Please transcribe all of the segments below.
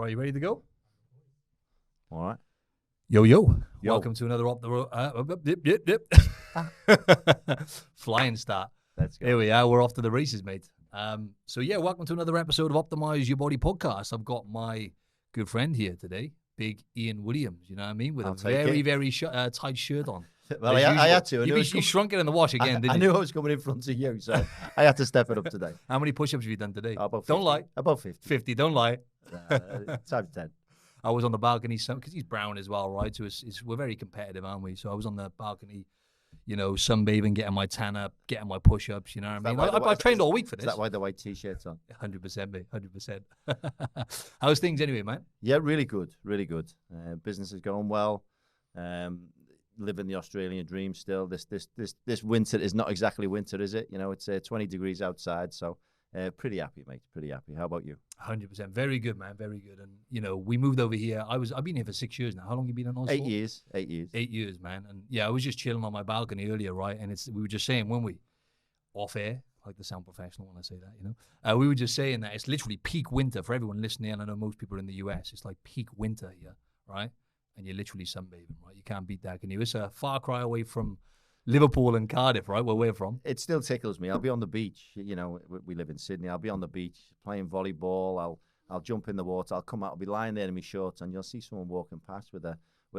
All right, you ready to go? All right. Yo. Yo. Welcome to another Up the Road. Flying start. Let's go. Here we are. We're off to the races, mate. Welcome to another episode of Optimize Your Body podcast. I've got my good friend here today, Big Ian Williams. You know what I mean? With a very tight shirt on. Well, I had to. You shrunk it in the wash again, didn't I you? knew I was coming in front of you, so I had to step it up today. How many push-ups have you done today? About 50. Don't lie. About 50. 50, don't lie. Times 10. I was on the balcony, because he's brown as well, right? So we're very competitive, aren't we? So I was on the balcony, sunbathing, getting my tan up, getting my push-ups, you know what I mean? I've trained all week for this. Is that why the white T-shirt's on? 100%, mate, 100%. How's things anyway, man? Yeah, really good, really good. Business is going well. Living the Australian dream still. This winter is not exactly winter, is it? It's 20 degrees outside, so pretty happy, mate. Pretty happy. How about you? 100%. Very good, man. Very good. And we moved over here. I've been here for 6 years now. How long have you been in Australia? 8 years. 8 years. 8 years, man. And yeah, I was just chilling on my balcony earlier, right? And we were just saying, when we off air, I like to sound professional when I say that, we were just saying that it's literally peak winter for everyone listening. And I know most people in the US, it's like peak winter here, right? And you're literally sunbathing, right? You can't beat that, can you? It's a far cry away from Liverpool and Cardiff, right? Where we're from. It still tickles me. I'll be on the beach. We live in Sydney. I'll be on the beach playing volleyball. I'll jump in the water. I'll come out. I'll be lying there in my shorts, and you'll see someone walking past with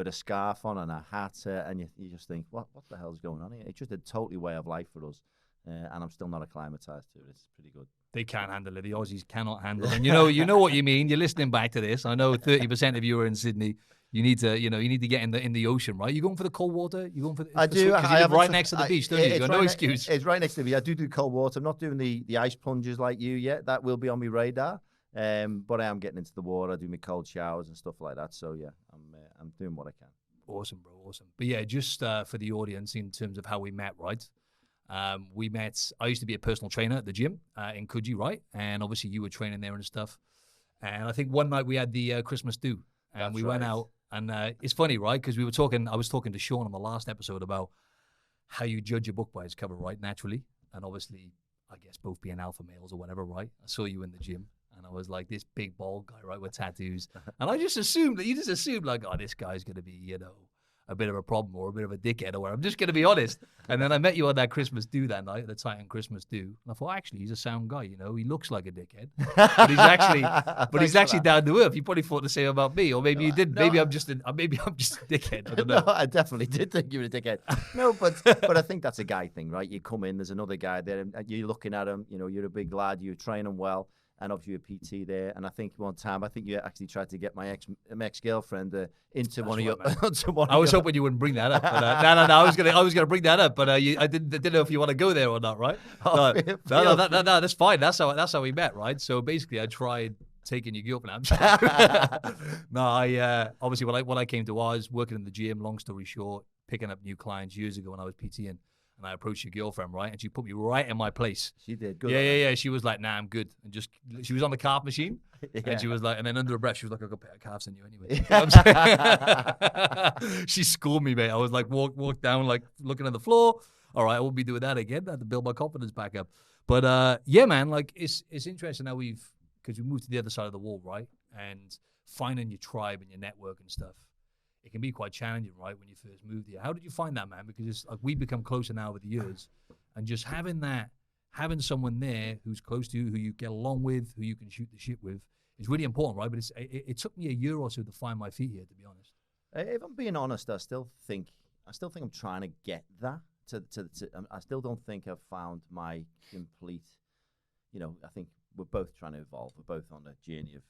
a scarf on and a hat, and you just think, what the hell's going on here? It's just a totally way of life for us, and I'm still not acclimatized to it. It's pretty good. They can't handle it. The Aussies cannot handle it. And you know what you mean. You're listening back to this. I know 30% of you are in Sydney. You need to get in the ocean, right? You going for the cold water? You going for the? I do. Because you live right next to the beach, don't you? You got no excuse. It's right next to me. I do cold water. I'm not doing the ice plunges like you yet. That will be on my radar. But I am getting into the water. I do my cold showers and stuff like that. So yeah, I'm doing what I can. Awesome, bro. Awesome. But yeah, just for the audience, in terms of how we met, right? We met. I used to be a personal trainer at the gym in Coogee, right? And obviously you were training there and stuff. And I think one night we had the Christmas do, and we went out. And it's funny, right? Because I was talking to Sean on the last episode about how you judge a book by its cover, right? Naturally. And obviously, I guess both being alpha males or whatever, right? I saw you in the gym and I was like, this big bald guy, right? With tattoos. And I just assumed like, oh, this guy's going to be, a bit of a problem or a bit of a dickhead or whatever. I'm just going to be honest. And then I met you on that Christmas do that night, the Titan Christmas do. And I thought, actually, he's a sound guy, He looks like a dickhead. But he's actually down to earth. You probably thought the same about me. Or maybe you didn't. Maybe I'm just a dickhead. I don't know. No, I definitely did think you were a dickhead. No, but I think that's a guy thing, right? You come in, there's another guy there, and you're looking at him, you're a big lad, you're training well. And obviously a PT there, and I think one time you actually tried to get my ex-girlfriend into one of your. I was hoping you wouldn't bring that up. But, no. I was gonna bring that up, but I didn't know if you want to go there or not, right? No, that's fine. That's how we met, right? So basically, I tried taking your girlfriend. No, I obviously when I came to Oz, working in the gym. Long story short, picking up new clients years ago when I was PTing. And I approached your girlfriend, right? And she put me right in my place. She did. Good. Yeah. She was like, nah, I'm good. And she was on the calf machine. Yeah. And she was like, and then under her breath, she was like, I've got better calves than you anyway. She schooled me, mate. I was like, walk down, like looking at the floor. All right, I won't be doing that again. I had to build my confidence back up. But yeah, man, like it's interesting how because we moved to the other side of the wall, right? And finding your tribe and your network and stuff. It can be quite challenging, right, when you first moved here. How did you find that, man? Because it's like we've become closer now with the years, and just having someone there who's close to you, who you get along with, who you can shoot the shit with, is really important, right? But it took me a year or so to find my feet here, to be honest. If I'm being honest, I still think I'm trying to get that. I still don't think I've found my complete. I think we're both trying to evolve. We're both on a journey of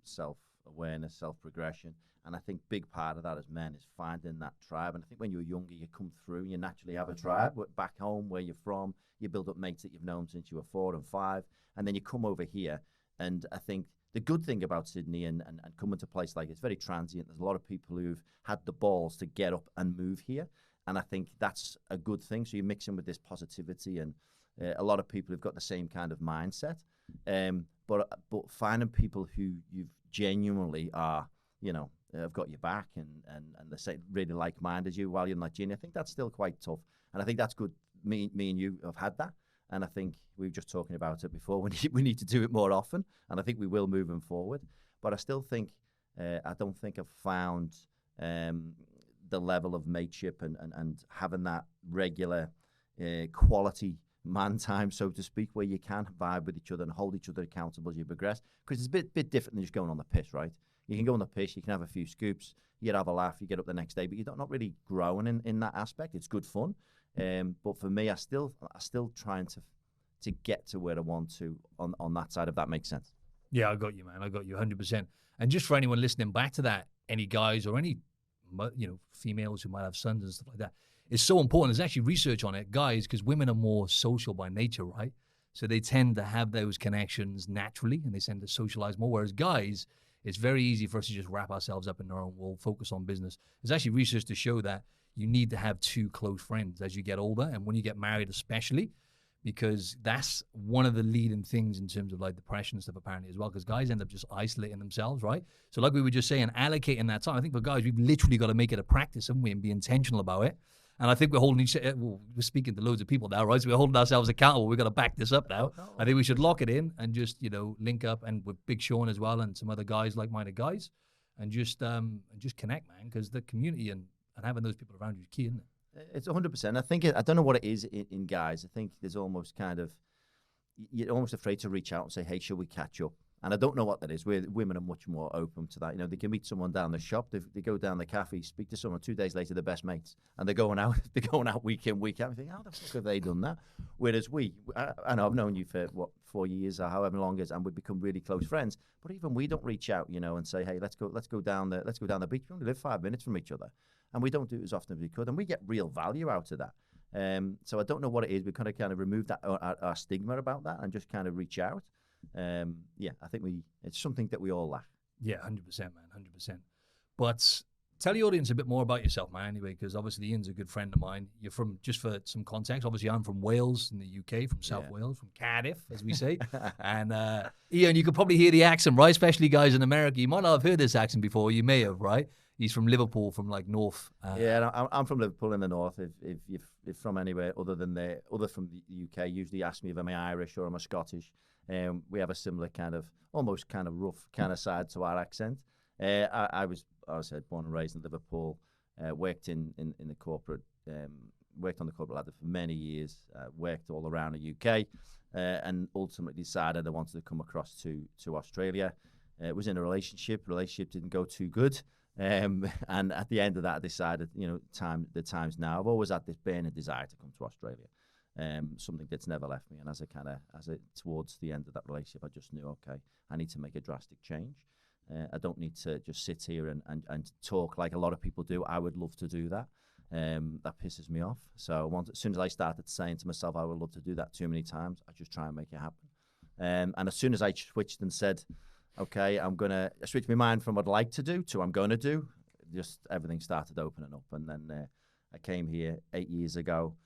self-awareness, self-progression. And I think big part of that as men is finding that tribe. And I think when you're younger, you come through, you naturally have a tribe. Back home, where you're from, you build up mates that you've known since you were 4 and 5. And then you come over here. And I think the good thing about Sydney and coming to a place like it's very transient. There's a lot of people who've had the balls to get up and move here. And I think that's a good thing. So you're mixing with this positivity and a lot of people who've got the same kind of mindset. But finding people who you genuinely are, have got your back and they say really like-minded you while you're in that journey. I think that's still quite tough. And I think that's good. Me and you have had that. And I think we were just talking about it before. We need to do it more often. And I think we will moving forward. But I still think, I don't think I've found the level of mateship and having that regular quality man time, so to speak, where you can vibe with each other and hold each other accountable as you progress. Because it's a bit different than just going on the piss, right? You can go on the piss, you can have a few scoops, you have a laugh, you get up the next day, but you're not really growing in that aspect. It's good fun. But for me, I still trying to get to where I want to on that side, if that makes sense. Yeah, I got you, man. I got you 100%. And just for anyone listening back to that, any guys or any, females who might have sons and stuff like that, it's so important. There's actually research on it, guys, because women are more social by nature, right? So they tend to have those connections naturally, and they tend to socialize more. Whereas guys, it's very easy for us to just wrap ourselves up in our own world, focus on business. There's actually research to show that you need to have 2 close friends as you get older, and when you get married especially, because that's one of the leading things in terms of like depression and stuff apparently as well, because guys end up just isolating themselves, right? So like we were just saying, allocating that time. I think for guys, we've literally got to make it a practice, haven't we, and be intentional about it. And I think we're holding we're speaking to loads of people now, right? So we're holding ourselves accountable. We've got to back this up now. I think we should lock it in and just, link up, and with Big Sean as well and some other guys, like-minded guys, and just connect, man, because the community and having those people around you is key, isn't it? It's 100%. I think I don't know what it is in guys. I think there's almost you're almost afraid to reach out and say, hey, shall we catch up? And I don't know what that is. Women are much more open to that. They can meet someone down the shop. They go down the cafe, speak to someone. 2 days later, they're best mates, and they're going out. They're going out week in, week out. I think, how the fuck have they done that? Whereas I know I've known you for 4 years or however long it is, and we've become really close friends. But even we don't reach out, and say, hey, let's go down the beach. We only live 5 minutes from each other, and we don't do it as often as we could, and we get real value out of that. So I don't know what it is. We kind of remove that our stigma about that and just kind of reach out. I think it's something that we all lack. Yeah, 100%, man, 100%. But tell the audience a bit more about yourself, man, anyway, because obviously Ian's a good friend of mine. You're from, just for some context, obviously I'm from Wales in the UK, from South Wales, from Cardiff, as we say. And Ian, you could probably hear the accent, right? Especially guys in America. You might not have heard this accent before. You may have, right? He's from Liverpool, from like north. I'm from Liverpool in the north. If you're from anywhere other from the UK, usually ask me if I'm Irish or I'm Scottish. We have a similar almost kind of rough kind of side to our accent. I was born and raised in Liverpool. Worked in the corporate, worked on the corporate ladder for many years. Worked all around the UK, and ultimately decided I wanted to come across to Australia. Was in a relationship. Relationship didn't go too good. And at the end of that, I decided, the time's now. I've always had this burning desire to come to Australia. Something that's never left me. And towards the end of that relationship, I just knew, okay, I need to make a drastic change. I don't need to just sit here and talk like a lot of people do. I would love to do that. That pisses me off. So as soon as I started saying to myself, I would love to do that too many times, I just try and make it happen. And as soon as I switched and said, okay, I'm going to switch my mind from what I'd like to do to I'm going to do, just everything started opening up. And then I came here 8 years ago.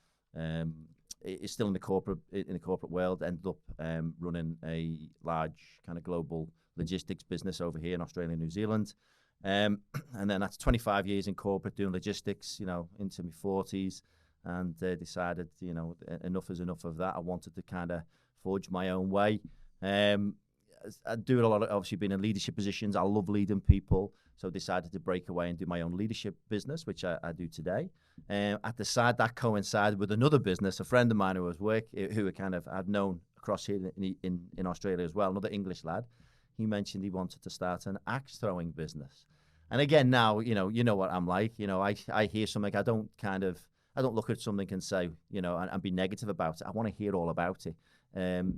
It's still in the corporate world. Ended up running a large kind of global logistics business over here in Australia and New Zealand. And then that's 25 years in corporate doing logistics, into my 40s, and decided, enough is enough of that. I wanted to kind of forge my own way. I do a lot of, obviously, being in leadership positions. I love leading people. So decided to break away and do my own leadership business, which I do today. At the side, that coincided with another business, a friend of mine who I'd known across here in Australia as well, another English lad. He mentioned he wanted to start an axe throwing business. And again, now, you know what I'm like. I hear something, I don't look at something and say, and be negative about it. I want to hear all about it.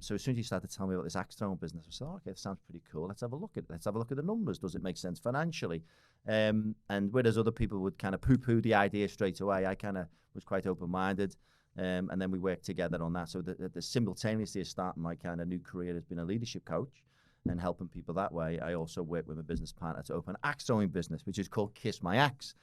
So as soon as you started telling me about this axe throwing business, I said, okay, that sounds pretty cool. Let's have a look at it. Let's have a look at the numbers. Does it make sense financially? And whereas other people would kind of poo-poo the idea straight away, I kind of was quite open-minded. And then we worked together on that. So the simultaneously of starting my kind of new career as being a leadership coach and helping people that way, I also work with a business partner to open an axe throwing business, which is called Kiss My Axe,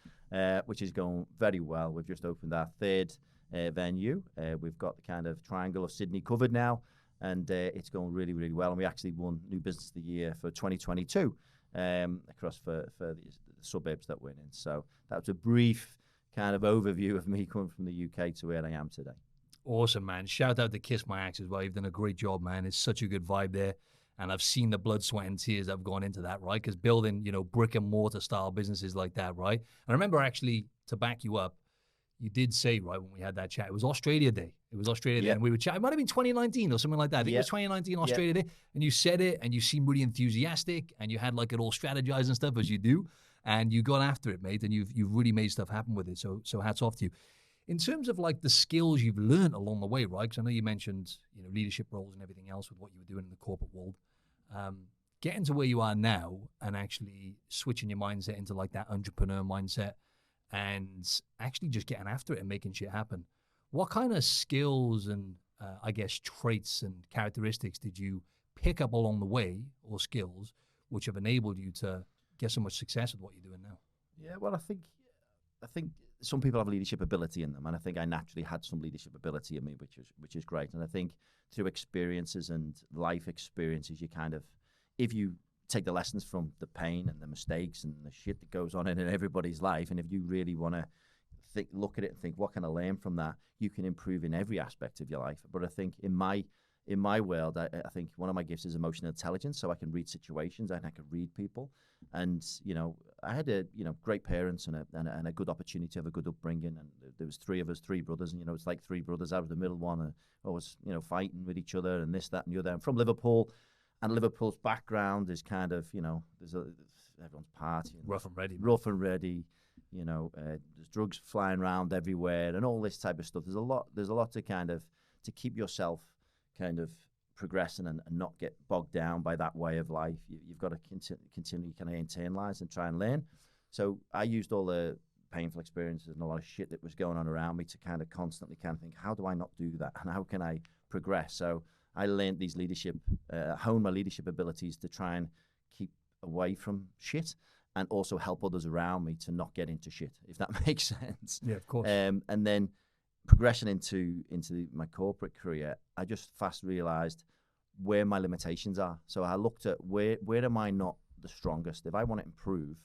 which is going very well. We've just opened our third venue. We've got the kind of triangle of Sydney covered now, and it's going really, really well. And we actually won New Business of the Year for 2022 across for the suburbs that we're in. So that was a brief kind of overview of me coming from the UK to where I am today. Awesome, man. Shout out to Kiss My Axe as well. You've done a great job, man. It's such a good vibe there. And I've seen the blood, sweat, and tears that have gone into that, right? Because building, you know, brick and mortar style businesses like that, right? And I remember actually, to back you up, you did say, right, when we had that chat, it was Australia Day. It was Australia Day. Yeah. And we were chatting, it might have been 2019 or something like that. I think it was 2019 Australia Day. And you said it, and you seemed really enthusiastic, and you had like it all strategized and stuff, as you do. And you got after it, mate, and you've really made stuff happen with it. So hats off to you. In terms of like the skills you've learned along the way, right? Because I know you mentioned, you know, leadership roles and everything else with what you were doing in the corporate world. Getting to where you are now and actually switching your mindset into like that entrepreneur mindset and actually just getting after it and making shit happen. What kind of skills and I guess traits and characteristics did you pick up along the way, or skills which have enabled you to get so much success with what you're doing now? Yeah, well, I think some people have leadership ability in them, and I think I naturally had some leadership ability in me, which is great. And I think through experiences and life experiences, you kind of, if you take the lessons from the pain and the mistakes and the shit that goes on in everybody's life, and if you really want to look at it and think, what can I learn from that, you can improve in every aspect of your life. But I think in my world, I think one of my gifts is emotional intelligence, so I can read situations and I can read people. And you know, I had great parents and a good opportunity to have a good upbringing. And there was three of us, three brothers, and you know, it's like three brothers. I was the middle one, and always fighting with each other and this, that, and the other. I'm from Liverpool. And Liverpool's background is kind of, everyone's partying. Rough and ready. Rough and ready. There's drugs flying around everywhere and all this type of stuff. There's a lot to kind of, to keep yourself kind of progressing and not get bogged down by that way of life. You've got to continue kind of internalize and try and learn. So I used all the painful experiences and a lot of shit that was going on around me to kind of constantly kind of think, how do I not do that? And how can I progress? So I learned these honed my leadership abilities to try and keep away from shit and also help others around me to not get into shit, if that makes sense. Yeah, of course. And then progression into my corporate career, I just fast realized where my limitations are. So I looked at where am I not the strongest? If I want to improve,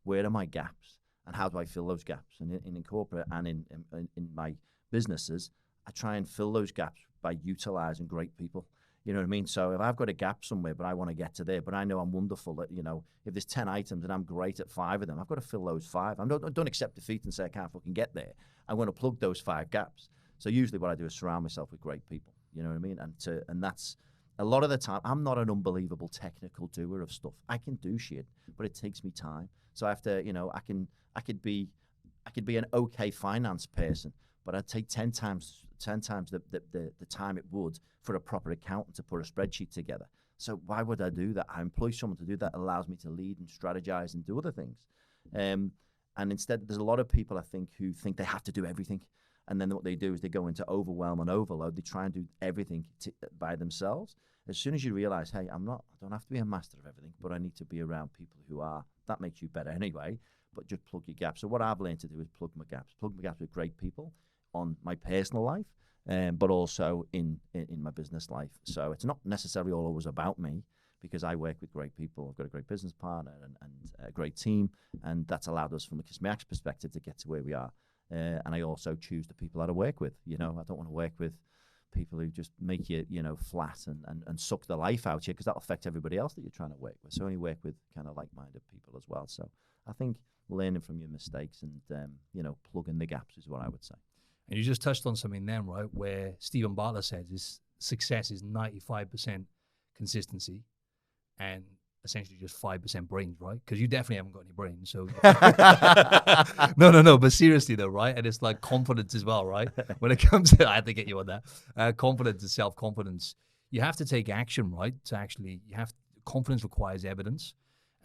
where are my gaps? And how do I fill those gaps? And in corporate and in my businesses, I try and fill those gaps by utilizing great people. You know what I mean? So if I've got a gap somewhere, but I want to get to there, but I know I'm wonderful at, if there's 10 items and I'm great at 5 of them, I've got to fill those 5. I don't accept defeat and say I can't fucking get there. I'm going to plug those 5 gaps. So usually what I do is surround myself with great people. You know what I mean? And that's a lot of the time. I'm not an unbelievable technical doer of stuff. I can do shit, but it takes me time. So I have to, I could be an okay finance person, but I'd take 10 times the time it would for a proper accountant to put a spreadsheet together. So why would I do that? I employ someone to do that. Allows me to lead and strategize and do other things. And instead, there's a lot of people, I think, who think they have to do everything. And then what they do is they go into overwhelm and overload. They try and do everything by themselves. As soon as you realize, hey, I don't have to be a master of everything, but I need to be around people who are. That makes you better anyway, but just plug your gaps. So what I've learned to do is plug my gaps with great people on my personal life, but also in my business life. So it's not necessarily always about me, because I work with great people. I've got a great business partner and a great team, and that's allowed us from a Kismiak's perspective to get to where we are. And I also choose the people that I work with. I don't want to work with people who just make you, flat and suck the life out of you, because that'll affect everybody else that you're trying to work with. So I only work with kind of like-minded people as well. So I think learning from your mistakes and, plugging the gaps is what I would say. And you just touched on something then, right, where Stephen Bartlett says is success is 95% consistency and essentially just 5% brains, right? Because you definitely haven't got any brains. So no. But seriously though, right? And it's like confidence as well, right? When it comes to, I had to get you on that. Confidence and self-confidence. You have to take action, right? Confidence requires evidence.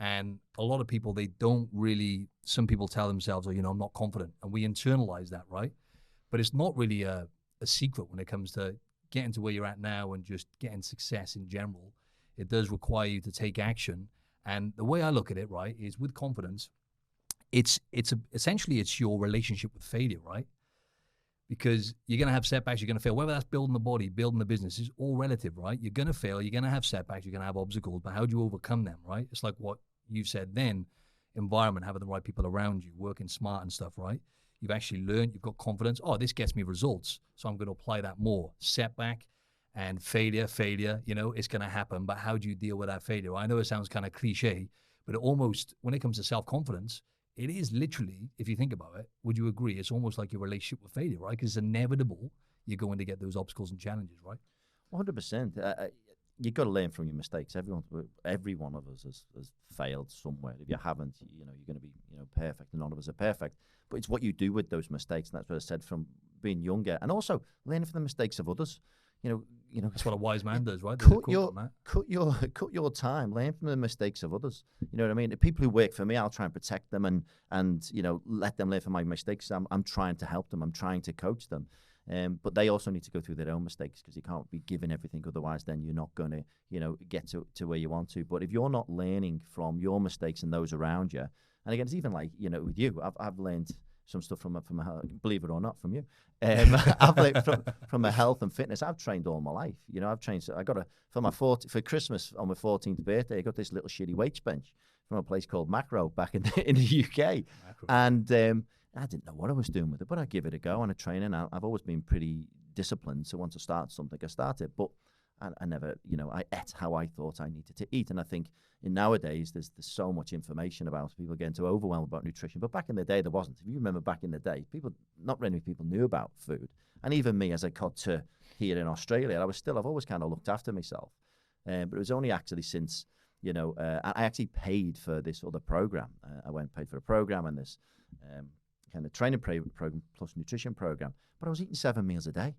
And a lot of people, some people tell themselves, I'm not confident. And we internalize that, right? But it's not really a secret when it comes to getting to where you're at now and just getting success in general. It does require you to take action. And the way I look at it, right, is with confidence, essentially it's your relationship with failure, right? Because you're going to have setbacks, you're going to fail. Whether that's building the body, building the business, is all relative, right? You're going to fail, you're going to have setbacks, you're going to have obstacles, but how do you overcome them, right? It's like what you said then, environment, having the right people around you, working smart and stuff, right? You've actually learned, you've got confidence. Oh, this gets me results, so I'm going to apply that more. Setback, And failure, you know, it's going to happen. But how do you deal with that failure? I know it sounds kind of cliche, but it almost, when it comes to self-confidence, it is literally, if you think about it, would you agree? It's almost like your relationship with failure, right? Because it's inevitable you're going to get those obstacles and challenges, right? 100%. You've got to learn from your mistakes. Every one of us has failed somewhere. If you haven't, you know, you're going to be, you know, perfect, and none of us are perfect. But it's what you do with those mistakes, and that's what I said from being younger, and also learning from the mistakes of others. You know, That's what a wise man does, right? Cut your time. Learn from the mistakes of others. You know what I mean? The people who work for me, I'll try and protect them and you know, let them learn from my mistakes. I'm trying to help them. I'm trying to coach them. But they also need to go through their own mistakes, because you can't be given everything. Otherwise, then you're not going to, you know, get to where you want to. But if you're not learning from your mistakes and those around you, and again, it's even like, you know, with you, I've learned some stuff from believe it or not, from you. I've learned from a health and fitness. I've trained all my life. You know, I've trained. I got for Christmas on my 14th birthday, I got this little shitty weights bench from a place called Macro back in the UK, Macro. And I didn't know what I was doing with it, but I give it a go. And a training, I've always been pretty disciplined. So once I start something, I started. But I never, you know, I ate how I thought I needed to eat. And I think nowadays there's so much information about people getting too overwhelmed about nutrition. But back in the day, there wasn't. If you remember back in the day, not many people knew about food. And even me, as I got to here in Australia, I've always kind of looked after myself. But it was only actually since, you know, I actually paid for this other program. I went and paid for a program and this kind of training program plus nutrition program. But I was eating 7 meals a day.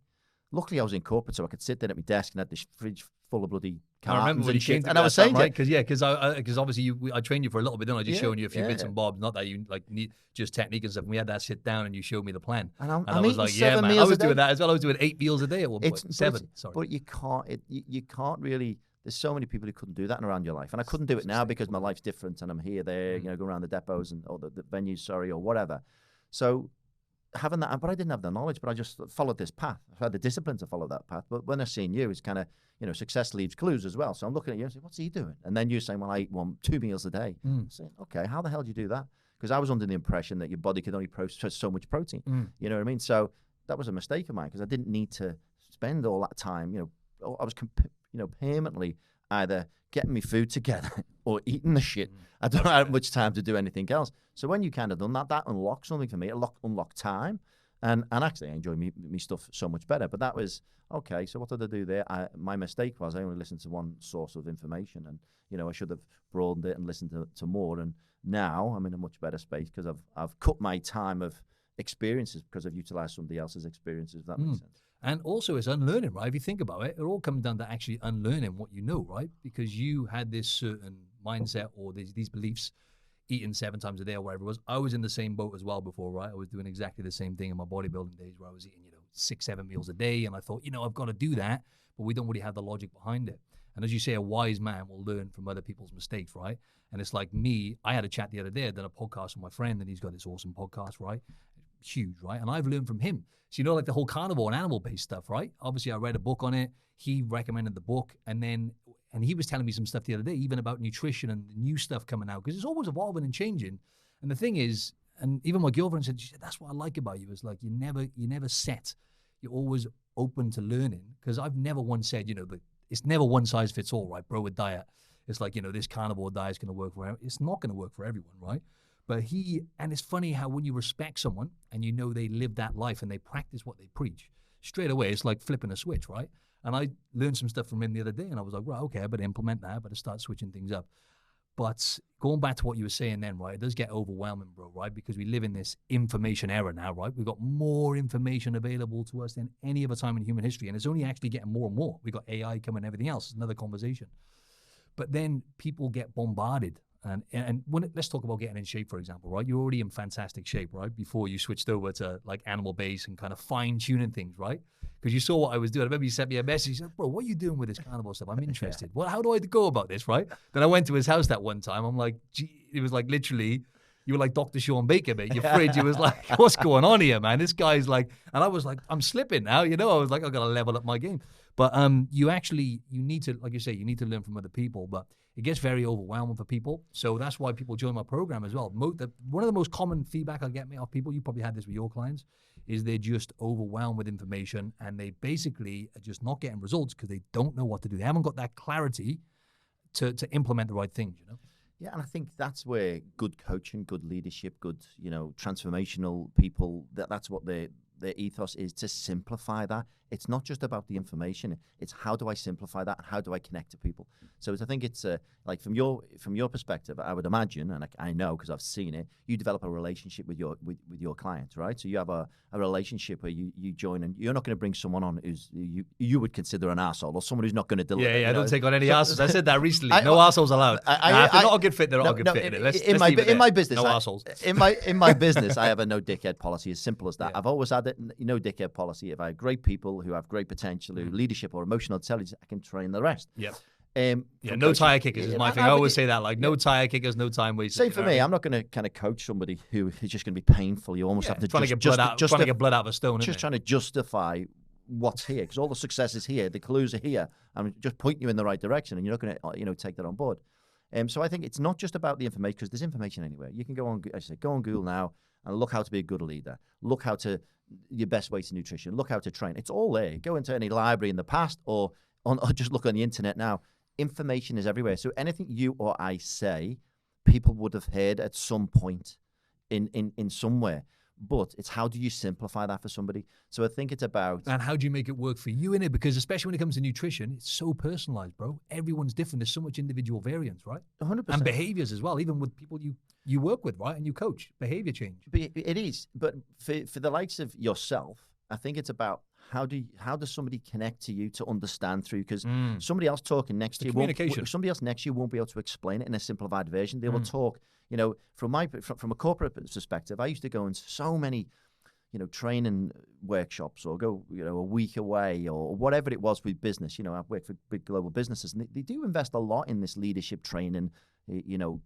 Luckily, I was in corporate, so I could sit there at my desk and had this fridge full of bloody cartons and shit. And I was saying, right? Because obviously I trained you for a little bit, didn't I? Just showing you a few bits and bobs, not that you like need just technique and stuff. And we had that sit down and you showed me the plan. And I was like, yeah, man. I was doing that as well. I was doing 8 meals a day at one point. 7, sorry. But you can't really. There's so many people who couldn't do that around your life, and I couldn't do it now because my life's different and I'm here, there, you know, going around the depots and or the venues, or whatever. So having that, but I didn't have the knowledge, but I just followed this path. I've had the discipline to follow that path. But when I seen you, it's kind of, you know, success leaves clues as well. So I'm looking at you and saying, what's he doing? And then you're saying, well, I eat 2 meals a day. I'm saying, okay, how the hell do you do that? Because I was under the impression that your body could only process so much protein. You know what I mean? So that was a mistake of mine, because I didn't need to spend all that time. You know, I was permanently either getting me food together or eating the shit. I don't have much time to do anything else. So when you kind of done that, that unlocked something for me. It unlocked time. And actually, I enjoy me stuff so much better. But that was, okay, so what did I do there? My mistake was I only listened to one source of information. And, you know, I should have broadened it and listened to more. And now I'm in a much better space because I've cut my time of experiences because I've utilized somebody else's experiences, if that makes sense. And also it's unlearning, right? If you think about it, it all comes down to actually unlearning what you know, right? Because you had this certain mindset or these beliefs, eating 7 times a day or whatever it was. I was in the same boat as well before, right? I was doing exactly the same thing in my bodybuilding days where I was eating, 6, 7 meals a day. And I thought, I've got to do that, but we don't really have the logic behind it. And as you say, a wise man will learn from other people's mistakes, right? And it's like me, I had a chat the other day, I did a podcast with my friend, and he's got this awesome podcast, right? Huge, right? And I've learned from him. So, like the whole carnivore and animal-based stuff, right? Obviously, I read a book on it. He recommended the book. And he was telling me some stuff the other day, even about nutrition and the new stuff coming out, because it's always evolving and changing. And the thing is, and even my girlfriend said, that's what I like about you, is like you never set. You're always open to learning. Because I've never once said, it's never one size fits all, right, bro, with diet. It's like, this carnivore diet is going to work for everyone. It's not going to work for everyone, right? But and it's funny how when you respect someone and they live that life and they practice what they preach, straight away it's like flipping a switch, right? And I learned some stuff from him the other day and I was like, right, okay, I better implement that, I better start switching things up. But going back to what you were saying then, right, it does get overwhelming, bro, right? Because we live in this information era now, right? We've got more information available to us than any other time in human history. And it's only actually getting more and more. We've got AI coming and everything else. It's another conversation. But then people get bombarded. And let's talk about getting in shape, for example, right? You're already in fantastic shape, right? Before you switched over to like animal base and kind of fine tuning things, right? Because you saw what I was doing. I remember you sent me a message. You said, bro, what are you doing with this carnivore stuff? I'm interested. Well, how do I go about this, right? Then I went to his house that one time. I'm like, gee, it was like literally, you were like Dr. Sean Baker, mate. Your fridge, it was like, what's going on here, man? This guy's like, and I was like, I'm slipping now, I was like, I got to level up my game. But you need to, like you say, you need to learn from other people, but it gets very overwhelming for people. So that's why people join my program as well. One of the most common feedback I get off people, you probably had this with your clients, is they're just overwhelmed with information and they basically are just not getting results because they don't know what to do. They haven't got that clarity to implement the right things, you know? Yeah, and I think that's where good coaching, good leadership, good, transformational people, that's what their ethos is, to simplify that. It's not just about the information. It's how do I simplify that and how do I connect to people? So I think it's like from your perspective, I would imagine, and I know because I've seen it, you develop a relationship with your clients, right? So you have a relationship where you join, and you're not going to bring someone on who's you would consider an arsehole, or someone who's not going to deliver. Yeah, I don't take on any arseholes. I said that recently. No arseholes allowed. If they're not a good fit, they're not a good fit. In my business, no arseholes. In my business, I have a no dickhead policy. As simple as that. Yeah. I've always had it. No dickhead policy. If I have great people who have great potential, who leadership or emotional intelligence, I can train the rest. Yep. Yeah, no tire kickers is my thing. I always say that, like, no tire kickers, no time wasters. Same for me. I'm not going to kind of coach somebody who is just going to be painful. You almost have to trying to get blood out of a stone. Just trying to justify what's here, because all the success is here, the clues are here. I'm just pointing you in the right direction, and you're not going to take that on board. So I think it's not just about the information, because there's information anywhere. You can go on, as I say, go on Google now and look how to be a good leader. Look how to your best way to nutrition. Look how to train. It's all there. Go into any library in the past, or just look on the internet now. Information is everywhere. So anything you or I say, people would have heard at some point in somewhere. But it's how do you simplify that for somebody? So I think it's about... And how do you make it work for you, innit? Because especially when it comes to nutrition, it's so personalized, bro. Everyone's different. There's so much individual variance, right? 100%. And behaviors as well, even with people you work with, right? And you coach. Behavior change. It is. But for the likes of yourself, I think it's about how does somebody connect to you to understand through? Because somebody else talking next to you, somebody else next to you won't be able to explain it in a simplified version. They will talk. From a corporate perspective, I used to go in so many, training workshops, or go, a week away, or whatever it was with business. I've worked for big global businesses, and they do invest a lot in this leadership training,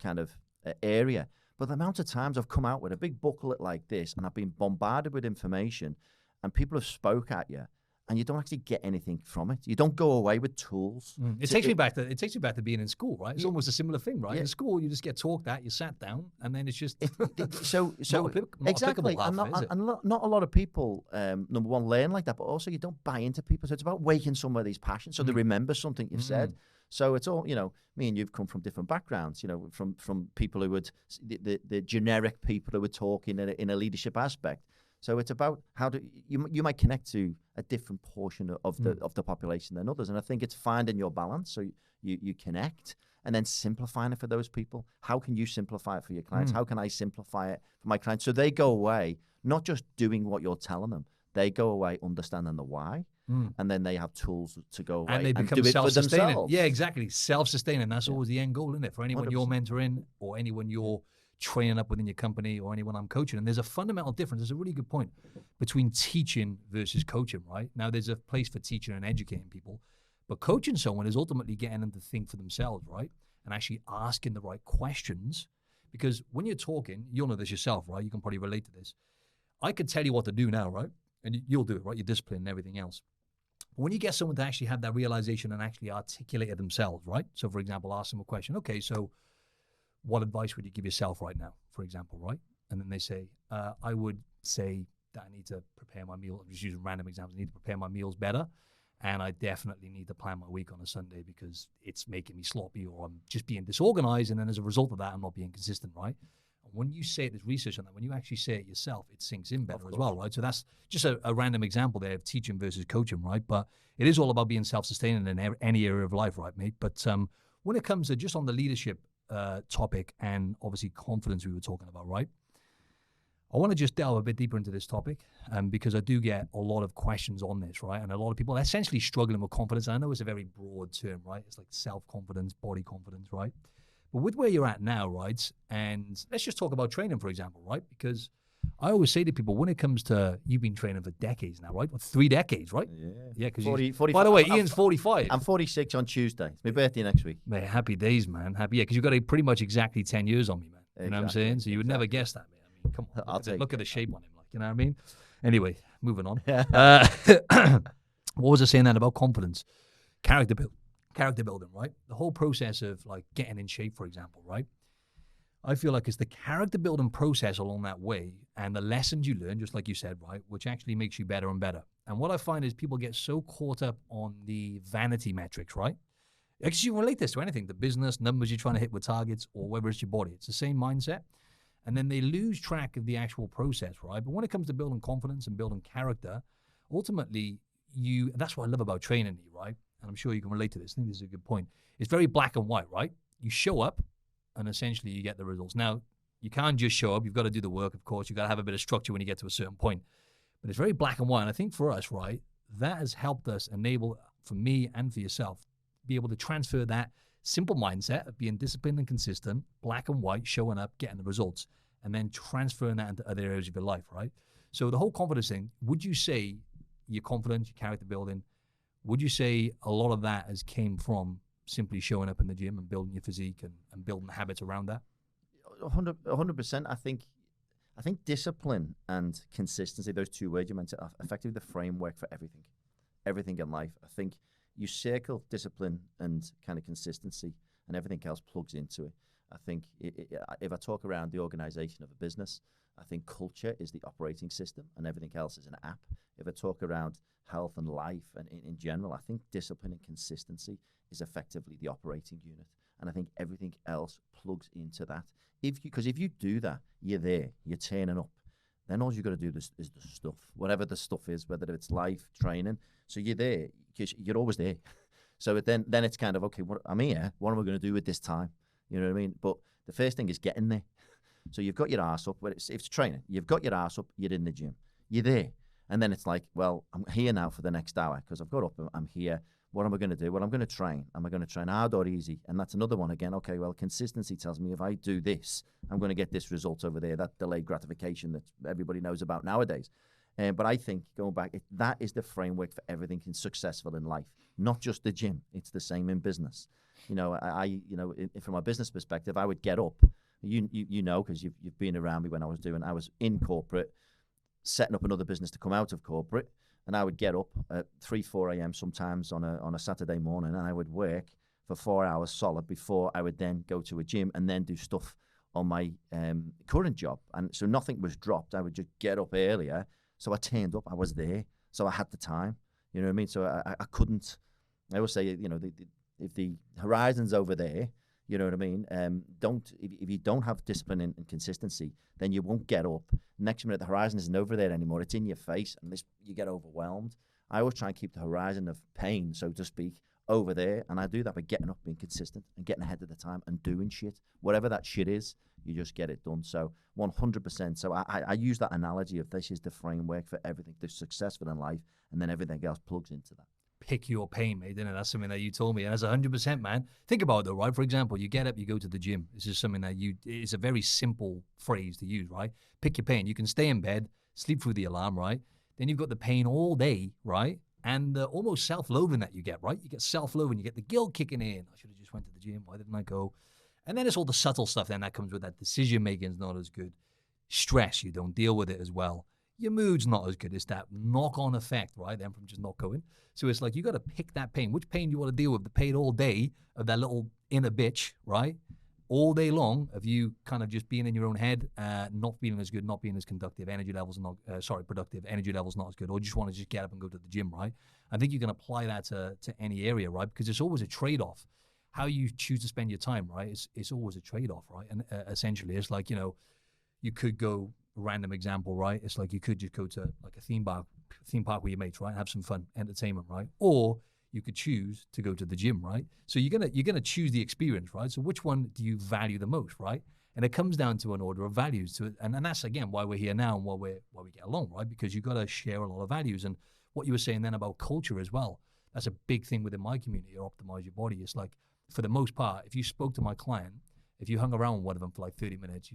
kind of area. But the amount of times I've come out with a big booklet like this, and I've been bombarded with information, and people have spoke at you, and you don't actually get anything from it. You don't go away with tools. It takes me back to being in school, right? It's almost a similar thing, right? Yeah. In school, you just get talked at, you sat down, and then it's just so exactly. And not a lot of people, number one, learn like that, but also you don't buy into people. So it's about waking somebody's passion, so they remember something you've said. So it's all, me and you've come from different backgrounds, from people who would, the generic people who would talk in a leadership aspect. So it's about how you might connect to a different portion of the population than others. And I think it's finding your balance. So you connect and then simplifying it for those people. How can you simplify it for your clients? How can I simplify it for my clients? So they go away, not just doing what you're telling them. They go away understanding the why. And then they have tools to go away and they become do it for self-sustaining. themselves. Yeah, exactly. Self-sustaining. That's always the end goal, isn't it? For anyone 100%. you're mentoring or anyone you're training up within your company or anyone I'm coaching. And there's a fundamental difference. There's a really good point between teaching versus coaching, right? Now, there's a place for teaching and educating people, but coaching someone is ultimately getting them to think for themselves, right? And actually asking the right questions. Because when you're talking, you'll know this yourself, right? You can probably relate to this. I could tell you what to do now, right? And you'll do it, right? Your discipline and everything else. But when you get someone to actually have that realization and actually articulate it themselves, right? So, for example, ask them a question. Okay, so what advice would you give yourself right now, for example, right? And then they say, I would say that I need to prepare my meal. I'm just using random examples. I need to prepare my meals better. And I definitely need to plan my week on a Sunday because it's making me sloppy or I'm just being disorganized. And then as a result of that, I'm not being consistent, right? And when you say it, there's research on that. When you actually say it yourself, it sinks in better as well, right? So that's just a random example there of teaching versus coaching, right? But it is all about being self-sustaining in any area of life, right, mate? But when it comes to just on the leadership topic and obviously confidence we were talking about, right? I want to just delve a bit deeper into this topic because I do get a lot of questions on this, right? And a lot of people are essentially struggling with confidence. And I know it's a very broad term, right? It's like self-confidence, body confidence, right? But with where you're at now, right? And let's just talk about training, for example, right? Because I always say to people, when it comes to, you've been training for decades now, right? Well, 3 decades, right? Yeah. Because by the way, Ian's 45. I'm 46 on Tuesday. It's my birthday next week. Man, happy days, man. Happy, yeah, because you've got pretty much exactly 10 years on me, man. You know what I'm saying? So you would never guess that, man. I mean, come on. Look at the shape on him, like, you know what I mean? Anyway, moving on. What was I saying then about confidence? Character building, right? The whole process of like getting in shape, for example, right? I feel like it's the character building process along that way and the lessons you learn, just like you said, right, which actually makes you better and better. And what I find is people get so caught up on the vanity metrics, right? Because you can relate this to anything, the business, numbers you're trying to hit with targets, or whether it's your body. It's the same mindset. And then they lose track of the actual process, right? But when it comes to building confidence and building character, ultimately, that's what I love about training you, right? And I'm sure you can relate to this. I think this is a good point. It's very black and white, right? You show up and essentially you get the results. Now, you can't just show up. You've got to do the work, of course. You've got to have a bit of structure when you get to a certain point. But it's very black and white. And I think for us, right, that has helped us enable, for me and for yourself, be able to transfer that simple mindset of being disciplined and consistent, black and white, showing up, getting the results, and then transferring that into other areas of your life, right? So the whole confidence thing, would you say your confidence, your character building, would you say a lot of that has came from simply showing up in the gym and building your physique and building habits around that? 100%. I think discipline and consistency, those two words you mentioned, are effectively the framework for everything in life. I think you circle discipline and kind of consistency, and everything else plugs into it. I think if I talk around the organization of a business, I think culture is the operating system and everything else is an app. If I talk around health and life and in general, I think discipline and consistency is effectively the operating unit. And I think everything else plugs into that. Because if you do that, you're there, you're turning up. Then all you got to do is the stuff, whatever the stuff is, whether it's life, training. So you're there because you're always there. So then it's kind of, okay, I'm here. What am I going to do with this time? You know what I mean? But the first thing is getting there. So you've got your ass up. If it's training, you've got your ass up, you're in the gym. You're there. And then it's like, well, I'm here now for the next hour because I've got up, I'm here. What am I going to do? Well, I'm going to train. Am I going to train hard or easy? And that's another one again. Okay, well, consistency tells me if I do this, I'm going to get this result over there, that delayed gratification that everybody knows about nowadays. But I think, going back, that is the framework for everything successful in life, not just the gym. It's the same in business. You know, from a business perspective, I would get up. You know, because you've been around me when I was in corporate, setting up another business to come out of corporate. And I would get up at 3, 4 a.m. sometimes on a Saturday morning, and I would work for 4 hours solid before I would then go to a gym and then do stuff on my current job. And so nothing was dropped. I would just get up earlier. So I turned up. I was there. So I had the time. You know what I mean? So I couldn't. I always say, you know, if the horizon's over there, you know what I mean? If you don't have discipline and consistency, then you won't get up. Next minute, the horizon isn't over there anymore. It's in your face, and you get overwhelmed. I always try and keep the horizon of pain, so to speak, over there, and I do that by getting up, being consistent, and getting ahead of the time, and doing shit. Whatever that shit is, you just get it done. So 100%. So I use that analogy of this is the framework for everything that's successful in life, and then everything else plugs into that. Pick your pain, mate, didn't it? That's something that you told me, and that's 100%, man. Think about it, though, right? For example, you get up, you go to the gym. This is something that it's a very simple phrase to use, right? Pick your pain. You can stay in bed, sleep through the alarm, right? Then you've got the pain all day, right? And the almost self-loathing that you get, right? You get self-loathing, you get the guilt kicking in. I should have just went to the gym. Why didn't I go? And then it's all the subtle stuff then that comes with that. Decision-making is not as good. Stress, you don't deal with it as well. Your mood's not as good. It's that knock-on effect, right? Then from just not going. So it's like you got to pick that pain. Which pain do you want to deal with? The pain all day of that little inner bitch, right? All day long of you kind of just being in your own head, not feeling as good, not being as conductive, energy levels not, productive, energy levels not as good, or just want to just get up and go to the gym, right? I think you can apply that to any area, right? Because it's always a trade-off. How you choose to spend your time, right? It's always a trade-off, right? And essentially, it's like, you know, you could go, random example, right? It's like you could just go to like a theme park with your mates, right? Have some fun, entertainment, right? Or you could choose to go to the gym, right? So you're gonna choose the experience, right? So which one do you value the most, right? And it comes down to an order of values, to it, and that's again why we're here now and why we get along, right? Because you got to share a lot of values. And what you were saying then about culture as well, that's a big thing within my community. Or optimize your body. It's like for the most part, if you spoke to my client, if you hung around with one of them for like 30 minutes,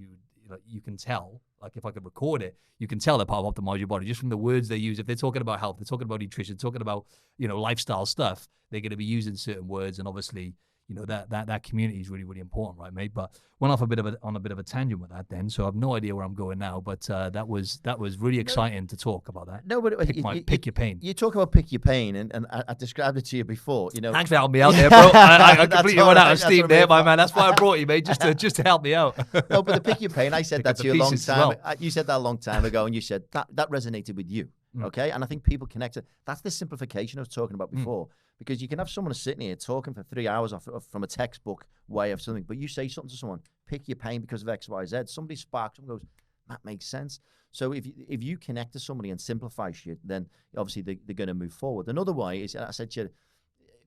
you can tell, like if I could record it, you can tell they're part of Optimize Your Body just from the words they use. If they're talking about health, they're talking about nutrition, talking about, lifestyle stuff, they're going to be using certain words. And obviously, that community is really, really important, right, mate? But went off on a bit of a tangent with that then, so I have no idea where I'm going now. But that was really exciting to talk about that. No, but Pick your pain. You talk about pick your pain, and I described it to you before. Thanks for helping me out there, bro. I completely went out of steam there, my man. That's why I brought you, mate, just to help me out. No, but the pick your pain, I said that to you a long time. Well. You said that a long time ago, and you said that resonated with you. Okay, and I think people connect it. That's the simplification I was talking about before. Because you can have someone sitting here talking for 3 hours from a textbook way of something, but you say something to someone, pick your pain because of X, Y, Z. Somebody sparks and goes, that makes sense. So if you connect to somebody and simplify shit, then obviously they're going to move forward. Another way is, I said to you,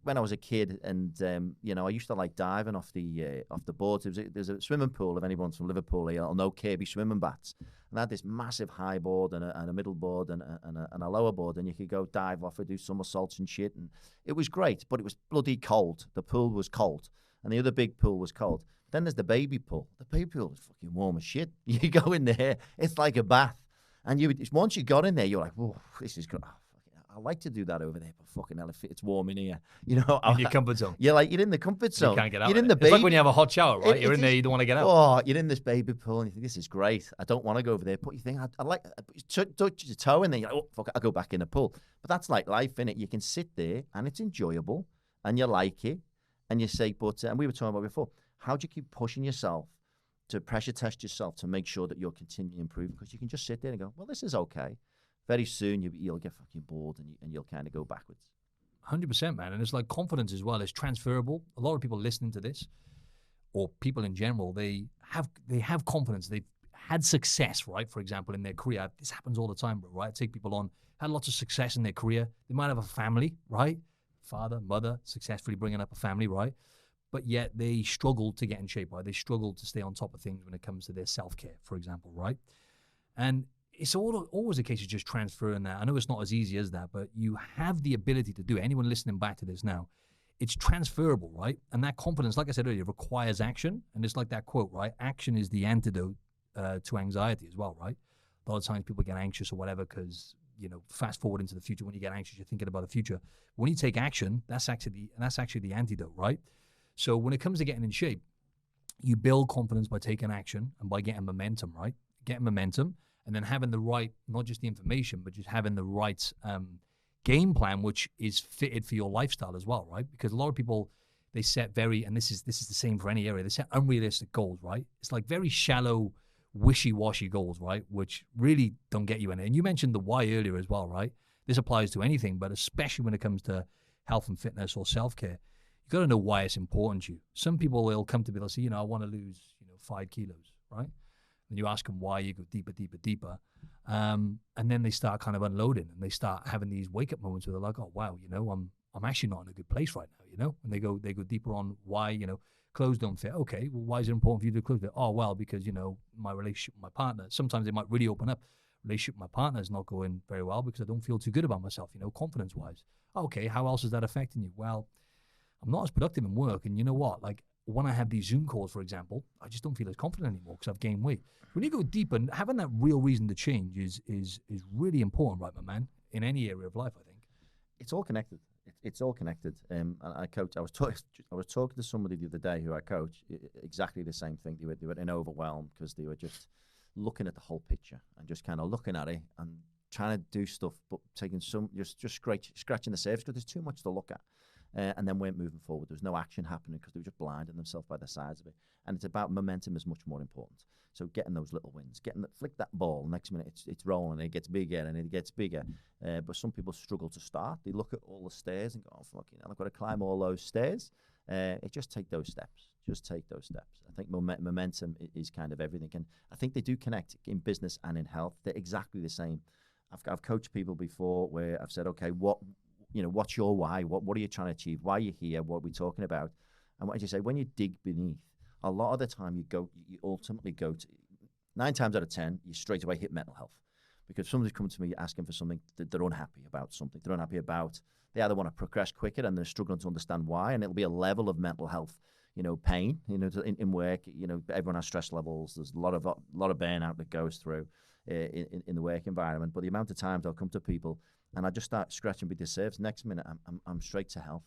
when I was a kid, and I used to like diving off the boards. There's a swimming pool. If anyone's from Liverpool, you'll know Kirby swimming bats. And I had this massive high board and a middle board and a lower board, and you could go dive off and do somersaults and shit. And it was great, but it was bloody cold. The pool was cold, and the other big pool was cold. Then there's the baby pool. The baby pool is fucking warm as shit. You go in there, it's like a bath. And once you got in there, you're like, oh, this is good. I like to do that over there, but fucking hell, it's warm in here. In your comfort zone. You're in the comfort zone. You can't get out. You're in the It's like when you have a hot shower, right? You're in there, you don't want to get out. Oh, you're in this baby pool, and you think, this is great. I don't want to go over there. But you think, I like, touch your toe, and then you're like, oh, fuck, I'll go back in the pool. But that's like life, innit? You can sit there, and it's enjoyable, and you like it, and you say, but, and we were talking about before, how do you keep pushing yourself to pressure test yourself to make sure that you're continually improving? Because you can just sit there and go, well, this is okay. Very soon you'll get fucking bored and you'll kind of go backwards. 100%, man. And it's like confidence as well. It's transferable. A lot of people listening to this, or people in general, they have confidence. They've had success, right? For example, in their career. This happens all the time, bro, right? I take people on, had lots of success in their career. They might have a family, right? Father, mother, successfully bringing up a family, right? But yet they struggle to get in shape, right? They struggle to stay on top of things when it comes to their self-care, for example, right? And it's always a case of just transferring that. I know it's not as easy as that, but you have the ability to do it. Anyone listening back to this now, it's transferable, right? And that confidence, like I said earlier, requires action. And it's like that quote, right? Action is the antidote to anxiety as well, right? A lot of times people get anxious or whatever because, fast forward into the future. When you get anxious, you're thinking about the future. When you take action, that's actually the antidote, right? So when it comes to getting in shape, you build confidence by taking action and by getting momentum, right? Getting momentum. And then having the right, not just the information, but just having the right game plan, which is fitted for your lifestyle as well, right? Because a lot of people, they set and this is the same for any area, they set unrealistic goals, right? It's like very shallow, wishy-washy goals, right? Which really don't get you in it. And you mentioned the why earlier as well, right? This applies to anything, but especially when it comes to health and fitness or self-care, you got to know why it's important to you. Some people, they'll come to me, they'll say, I want to lose, 5 kilos, right? And you ask them why, you go deeper, deeper, deeper. And then they start kind of unloading and they start having these wake-up moments where they're like, oh, wow, I'm actually not in a good place right now, And they go deeper on why, clothes don't fit. Okay, well, why is it important for you to clothes fit? Oh, well, because, my relationship with my partner, sometimes they might really open up. Relationship with my partner is not going very well because I don't feel too good about myself, confidence-wise. Okay, how else is that affecting you? Well, I'm not as productive in work. And you know what? Like, when I have these Zoom calls, for example, I just don't feel as confident anymore because I've gained weight. When you go deeper, having that real reason to change is really important, right, my man, in any area of life, I think. It's all connected. It's all connected. And I coach. I was talking to somebody the other day who I coach. Exactly the same thing. They were in overwhelmed because they were just looking at the whole picture and just kind of looking at it and trying to do stuff, but taking just scratching the surface because there's too much to look at. And then weren't moving forward. There was no action happening because they were just blinding themselves by the size of it. And it's about momentum is much more important. So getting those little wins, flick that ball. Next minute it's rolling. It gets bigger and it gets bigger. But some people struggle to start. They look at all the stairs and go, "Oh fucking hell, I've got to climb all those stairs." Just take those steps. Just take those steps. I think momentum is kind of everything, and I think they do connect in business and in health. They're exactly the same. I've coached people before where I've said, "Okay, what's your why? What are you trying to achieve? Why are you here? What are we talking about?" And what did you say? When you dig beneath, a lot of the time you ultimately go to 9 times out of 10, you straight away hit mental health. Because somebody's come to me asking for something that they're unhappy about, something they're unhappy about. They either want to progress quicker and they're struggling to understand why, and it'll be a level of mental health, pain, in work. Everyone has stress levels. There's a lot of burnout that goes through in the work environment. But the amount of times I'll come to people and I just start scratching beneath the surface. Next minute, I'm straight to health.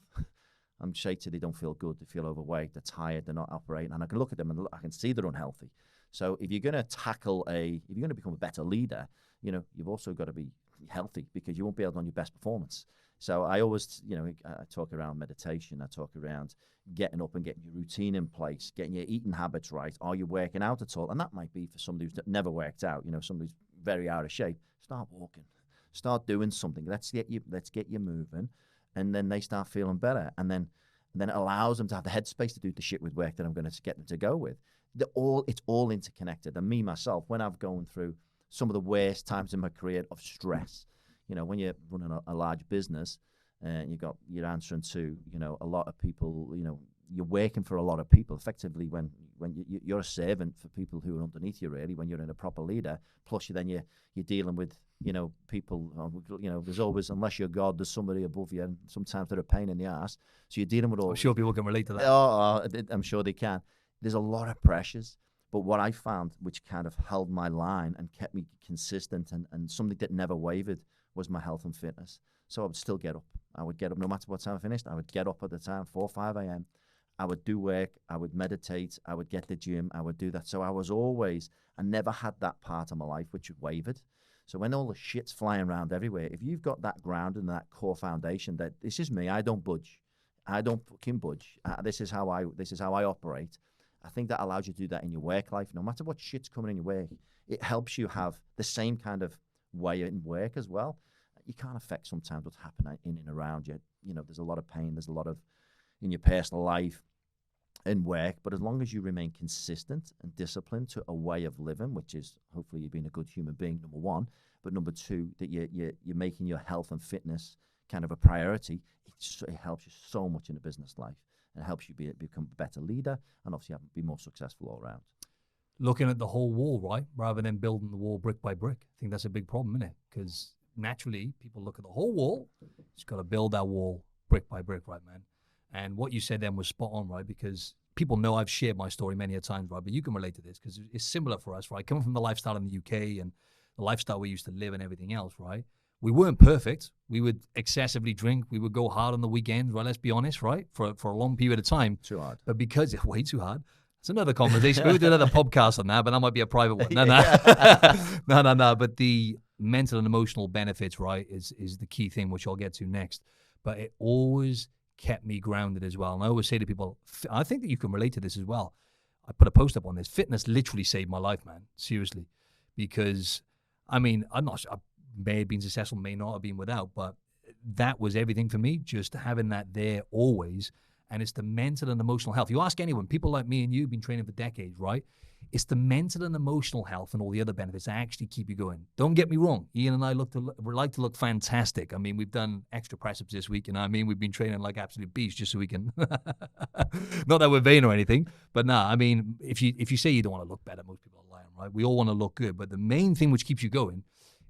I'm straight to they don't feel good, they feel overweight, they're tired, they're not operating, and I can look at them and I can see they're unhealthy. So if you're going to if you're going to become a better leader, you've also got to be healthy, because you won't be able to on your best performance. So I always, I talk around meditation, I talk around getting up and getting your routine in place, getting your eating habits right. Are you working out at all? And that might be for somebody who's never worked out, somebody's very out of shape. Start walking, start doing something. Let's get you moving, and then they start feeling better, and then it allows them to have the headspace to do the shit with work that I'm going to get them to go with. It's all interconnected. And me myself, when I've gone through some of the worst times in my career of stress, when you're running a large business and you're answering to a lot of people, you're working for a lot of people effectively. When you're a servant for people who are underneath you, really, when you're in a proper leader, plus you're dealing with people, there's always, unless you're God, there's somebody above you, and sometimes they're a pain in the ass. So you're dealing with all. I'm sure people can relate to that. I'm sure they can. There's a lot of pressures, but what I found, which kind of held my line and kept me consistent, and something that never wavered, was my health and fitness. So I would still get up. I would get up no matter what time I finished. I would get up at the time, 4 or 5 a.m. I would do work. I would meditate. I would get to the gym. I would do that. So I never had that part of my life which wavered. So when all the shit's flying around everywhere, if you've got that ground and that core foundation that this is me, I don't budge. I don't fucking budge. This is how I operate. I think that allows you to do that in your work life. No matter what shit's coming in your work, it helps you have the same kind of way in work as well. You can't affect sometimes what's happening in and around you. There's a lot of pain. There's a lot of in your personal life and work. But as long as you remain consistent and disciplined to a way of living, which is hopefully you being a good human being, number one. But number two, that you're making your health and fitness kind of a priority. It helps you so much in a business life. And it helps you become a better leader, and obviously be more successful all around. Looking at the whole wall, right, rather than building the wall brick by brick. I think that's a big problem, isn't it? Because naturally, people look at the whole wall. It's got to build that wall brick by brick, right, man? And what you said then was spot on, right? Because people know I've shared my story many a times, right? But you can relate to this because it's similar for us, right? Coming from the lifestyle in the UK and the lifestyle we used to live and everything else, right? We weren't perfect. We would excessively drink. We would go hard on the weekends, right? Let's be honest, right? For a long period of time. Too hard. But because it's way too hard. It's another conversation. We'll do another podcast on that, but that might be a private one. No. No. But the mental and emotional benefits, right, is the key thing, which I'll get to next. But it always kept me grounded as well. And I always say to people, I think that you can relate to this as well. I put a post up on this. Fitness literally saved my life, man. Seriously. Because, I mean, I may have been successful, may not have been without, but that was everything for me, just having that there always. And it's the mental and emotional health. You ask anyone, people like me and you have been training for decades, right? It's the mental and emotional health and all the other benefits that actually keep you going. Don't get me wrong. Ian and I like to look fantastic. I mean, we've done extra press-ups this week, and I mean, we've been training like absolute beasts just so we can, not that we're vain or anything, but no, I mean, if you say you don't want to look better, most people are lying, right? We all want to look good, but the main thing which keeps you going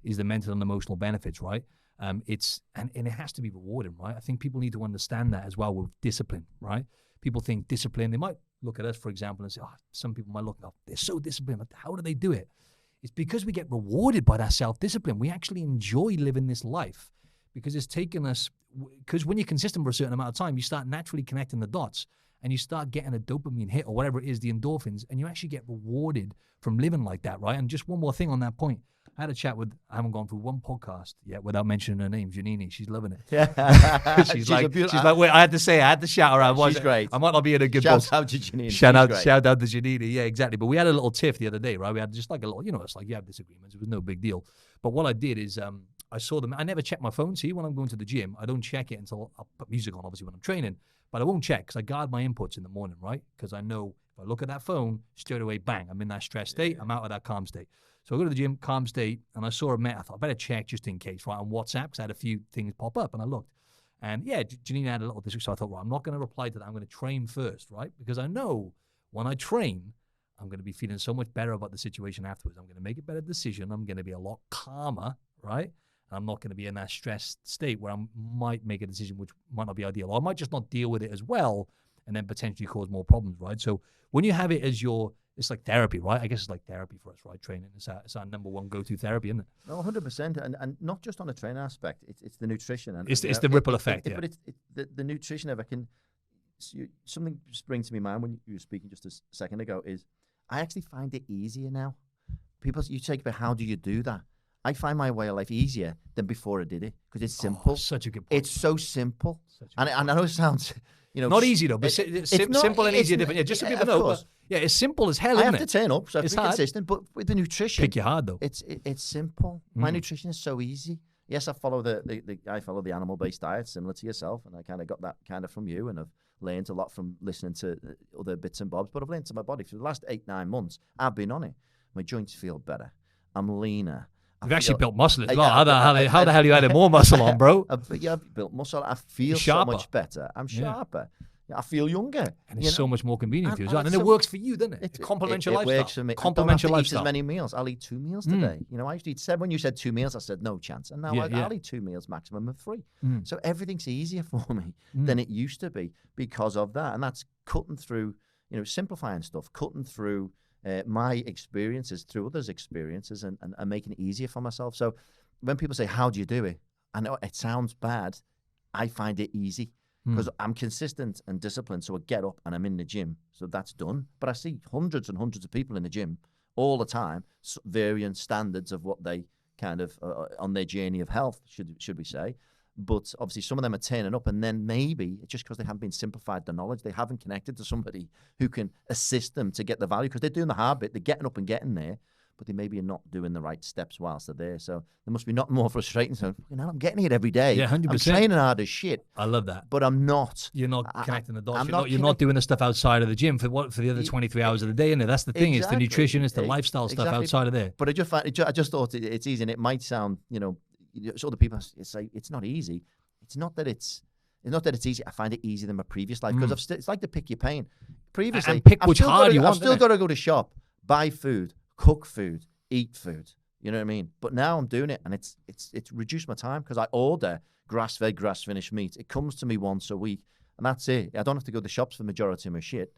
is the mental and emotional benefits, right? And it has to be rewarding, right? I think people need to understand that as well with discipline, right? People think discipline, they might look at us, for example, and say, some people might look, they're so disciplined. How do they do it? It's because we get rewarded by that self-discipline. We actually enjoy living this life because it's taken us, because when you're consistent for a certain amount of time, you start naturally connecting the dots and you start getting a dopamine hit or whatever it is, the endorphins, and you actually get rewarded from living like that, right? And just one more thing on that point. I had a chat with, I haven't gone through one podcast yet without mentioning her name, Janini. She's loving it. Yeah. she's like, wait, I had to shout her out. She's great. I might not be in a good Shout out to Janini. Shout out to Janini. Yeah, exactly. But we had a little tiff the other day, right? We had just like a little, it's like you have disagreements. It was no big deal. But what I did is I saw them. I never check my phone. See, when I'm going to the gym, I don't check it until I put music on, obviously, when I'm training. But I won't check because I guard my inputs in the morning, right? Because I know if I look at that phone, straight away, bang, I'm in that stress state. I'm out of that calm state. So I go to the gym, calm state, and I saw a message. I thought, I better check just in case, right, on WhatsApp, because I had a few things pop up, and I looked. And yeah, Janine had a little disagree, so I thought, well, I'm not going to reply to that. I'm going to train first, right? Because I know when I train, I'm going to be feeling so much better about the situation afterwards. I'm going to make a better decision. I'm going to be a lot calmer, right? And I'm not going to be in that stressed state where I might make a decision which might not be ideal. Or I might just not deal with it as well and then potentially cause more problems, right? So when you have it as it's like therapy, right? I guess it's like therapy for us, right? Training. It's our number one go-to therapy, isn't it? No, 100%. And not just on a training aspect. It's the nutrition. And it's the ripple effect, yeah. But it's the nutrition, if I can something sprang to my mind when you were speaking just a second ago is I actually find it easier now. People, you take about how do you do that? I find my way of life easier than before I did it because it's simple. Such a good point. It's so simple. And I know it sounds, not easy though, but simple and easy. Different. Yeah, just so people know. But, yeah, it's simple as hell, isn't it? I have to turn up, so I have to be consistent. But with the nutrition, pick your hard though. It's simple. My nutrition is so easy. Yes, I follow I follow the animal-based diet, similar to yourself, and I kind of got that kind of from you, and I've learned a lot from listening to other bits and bobs. But I've learned to my body for the last 8-9 months. I've been on it. My joints feel better. I'm leaner. You've actually built muscle as well. How the hell you added more muscle on, bro? I've built muscle. I feel so much better. I'm sharper. Yeah. I feel younger. And it's so much more convenient for you. And it works for you, doesn't it? It complements your lifestyle. It works for me. Complements your lifestyle. I don't have to eat as many meals. I'll eat 2 meals today. I used to eat 7. When you said 2 meals, I said no chance. And now I'll eat 2 meals, maximum of 3. So everything's easier for me than it used to be because of that. And that's cutting through, simplifying stuff, cutting through my experiences through others' experiences and making it easier for myself. So when people say, how do you do it? I know it sounds bad. I find it easy because I'm consistent and disciplined. So I get up and I'm in the gym. So that's done. But I see hundreds and hundreds of people in the gym all the time, varying standards of what they kind of on their journey of health, should we say. But obviously some of them are turning up and then maybe just because they haven't been simplified the knowledge, they haven't connected to somebody who can assist them to get the value because they're doing the hard bit, they're getting up and getting there, but they maybe are not doing the right steps whilst they're there. So there must be nothing more frustrating. So I'm getting it every day. Yeah, 100%. I'm training hard as shit. I love that. But I'm not. You're not connecting the dots. You're not doing the stuff outside of the gym for the other 23 hours of the day. And that's the thing. Exactly. It's the nutrition, it's the lifestyle stuff outside of there. But I just thought it's easy, and it might sound, so other people say it's not easy. It's not that it's easy. I find it easier than my previous life because it's like to pick your pain. Previously, and pick which hard you want. I've still got to go to shop, buy food, cook food, eat food. You know what I mean? But now I'm doing it, and it's reduced my time because I order grass-fed, grass-finished meat. It comes to me once a week, and that's it. I don't have to go to the shops for the majority of my shit.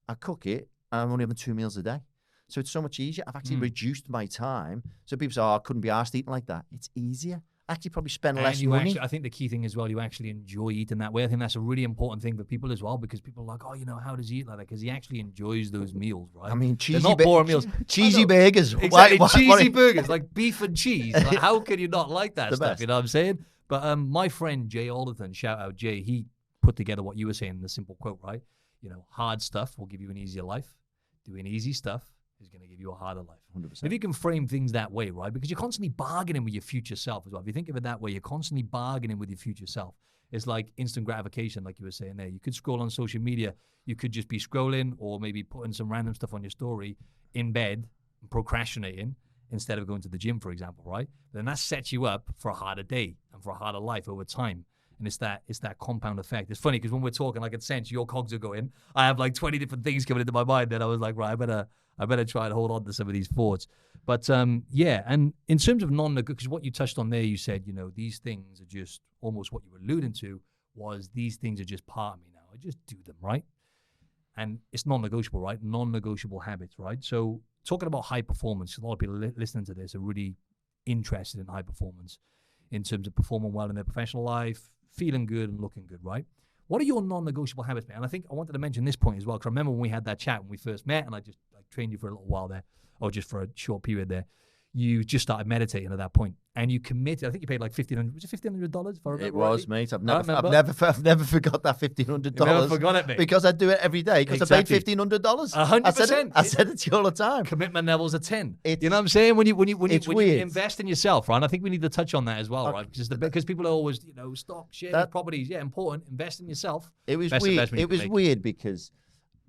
I cook it, and I'm only having 2 meals a day. So it's so much easier. I've actually reduced my time. So people say, I couldn't be arsed eating like that. It's easier. Actually probably spend less money. I think the key thing as well, you actually enjoy eating that way. I think that's a really important thing for people as well because people are like, how does he eat like that? Because he actually enjoys those meals, right? I mean, not boring meals. Cheesy burgers. Exactly, cheesy burgers, like beef and cheese. Like, how can you not like that stuff? Best. You know what I'm saying? But my friend Jay Alderton, shout out Jay, he put together what you were saying in the simple quote, right? Hard stuff will give you an easier life. Doing easy stuff is going to give you a harder life. 100%. If you can frame things that way, right? Because you're constantly bargaining with your future self as well. If you think of it that way, you're constantly bargaining with your future self. It's like instant gratification, like you were saying there. You could scroll on social media. You could just be scrolling or maybe putting some random stuff on your story in bed, procrastinating instead of going to the gym, for example, right? But then that sets you up for a harder day and for a harder life over time. And it's that compound effect. It's funny because when we're talking, like, it's sense your cogs are going. I have like 20 different things coming into my mind that I was like, right, I better try and hold on to some of these thoughts. But and in terms of non-negotiable, because what you touched on there, you said, these things are just almost what you were alluding to was these things are just part of me now. I just do them, right? And it's non-negotiable, right? Non-negotiable habits, right? So talking about high performance, a lot of people listening to this are really interested in high performance in terms of performing well in their professional life, feeling good and looking good, right? What are your non-negotiable habits, man? And I think I wanted to mention this point as well, because I remember when we had that chat when we first met, and I just trained you for a little while there, or just for a short period there. You just started meditating at that point, and you committed. I think you paid like $1,500. Was it $1,500? It was, mate. I've never forgot that $1,500. Never forgot it, mate. Because I do it every day. Because I paid $1,500. 100%. I said it to you all the time. Commitment levels are 10. You know what I'm saying? When you invest in yourself, right? And I think we need to touch on that as well, right? Because people are always, stock, shares, properties, important. Invest in yourself. It was weird. It was weird because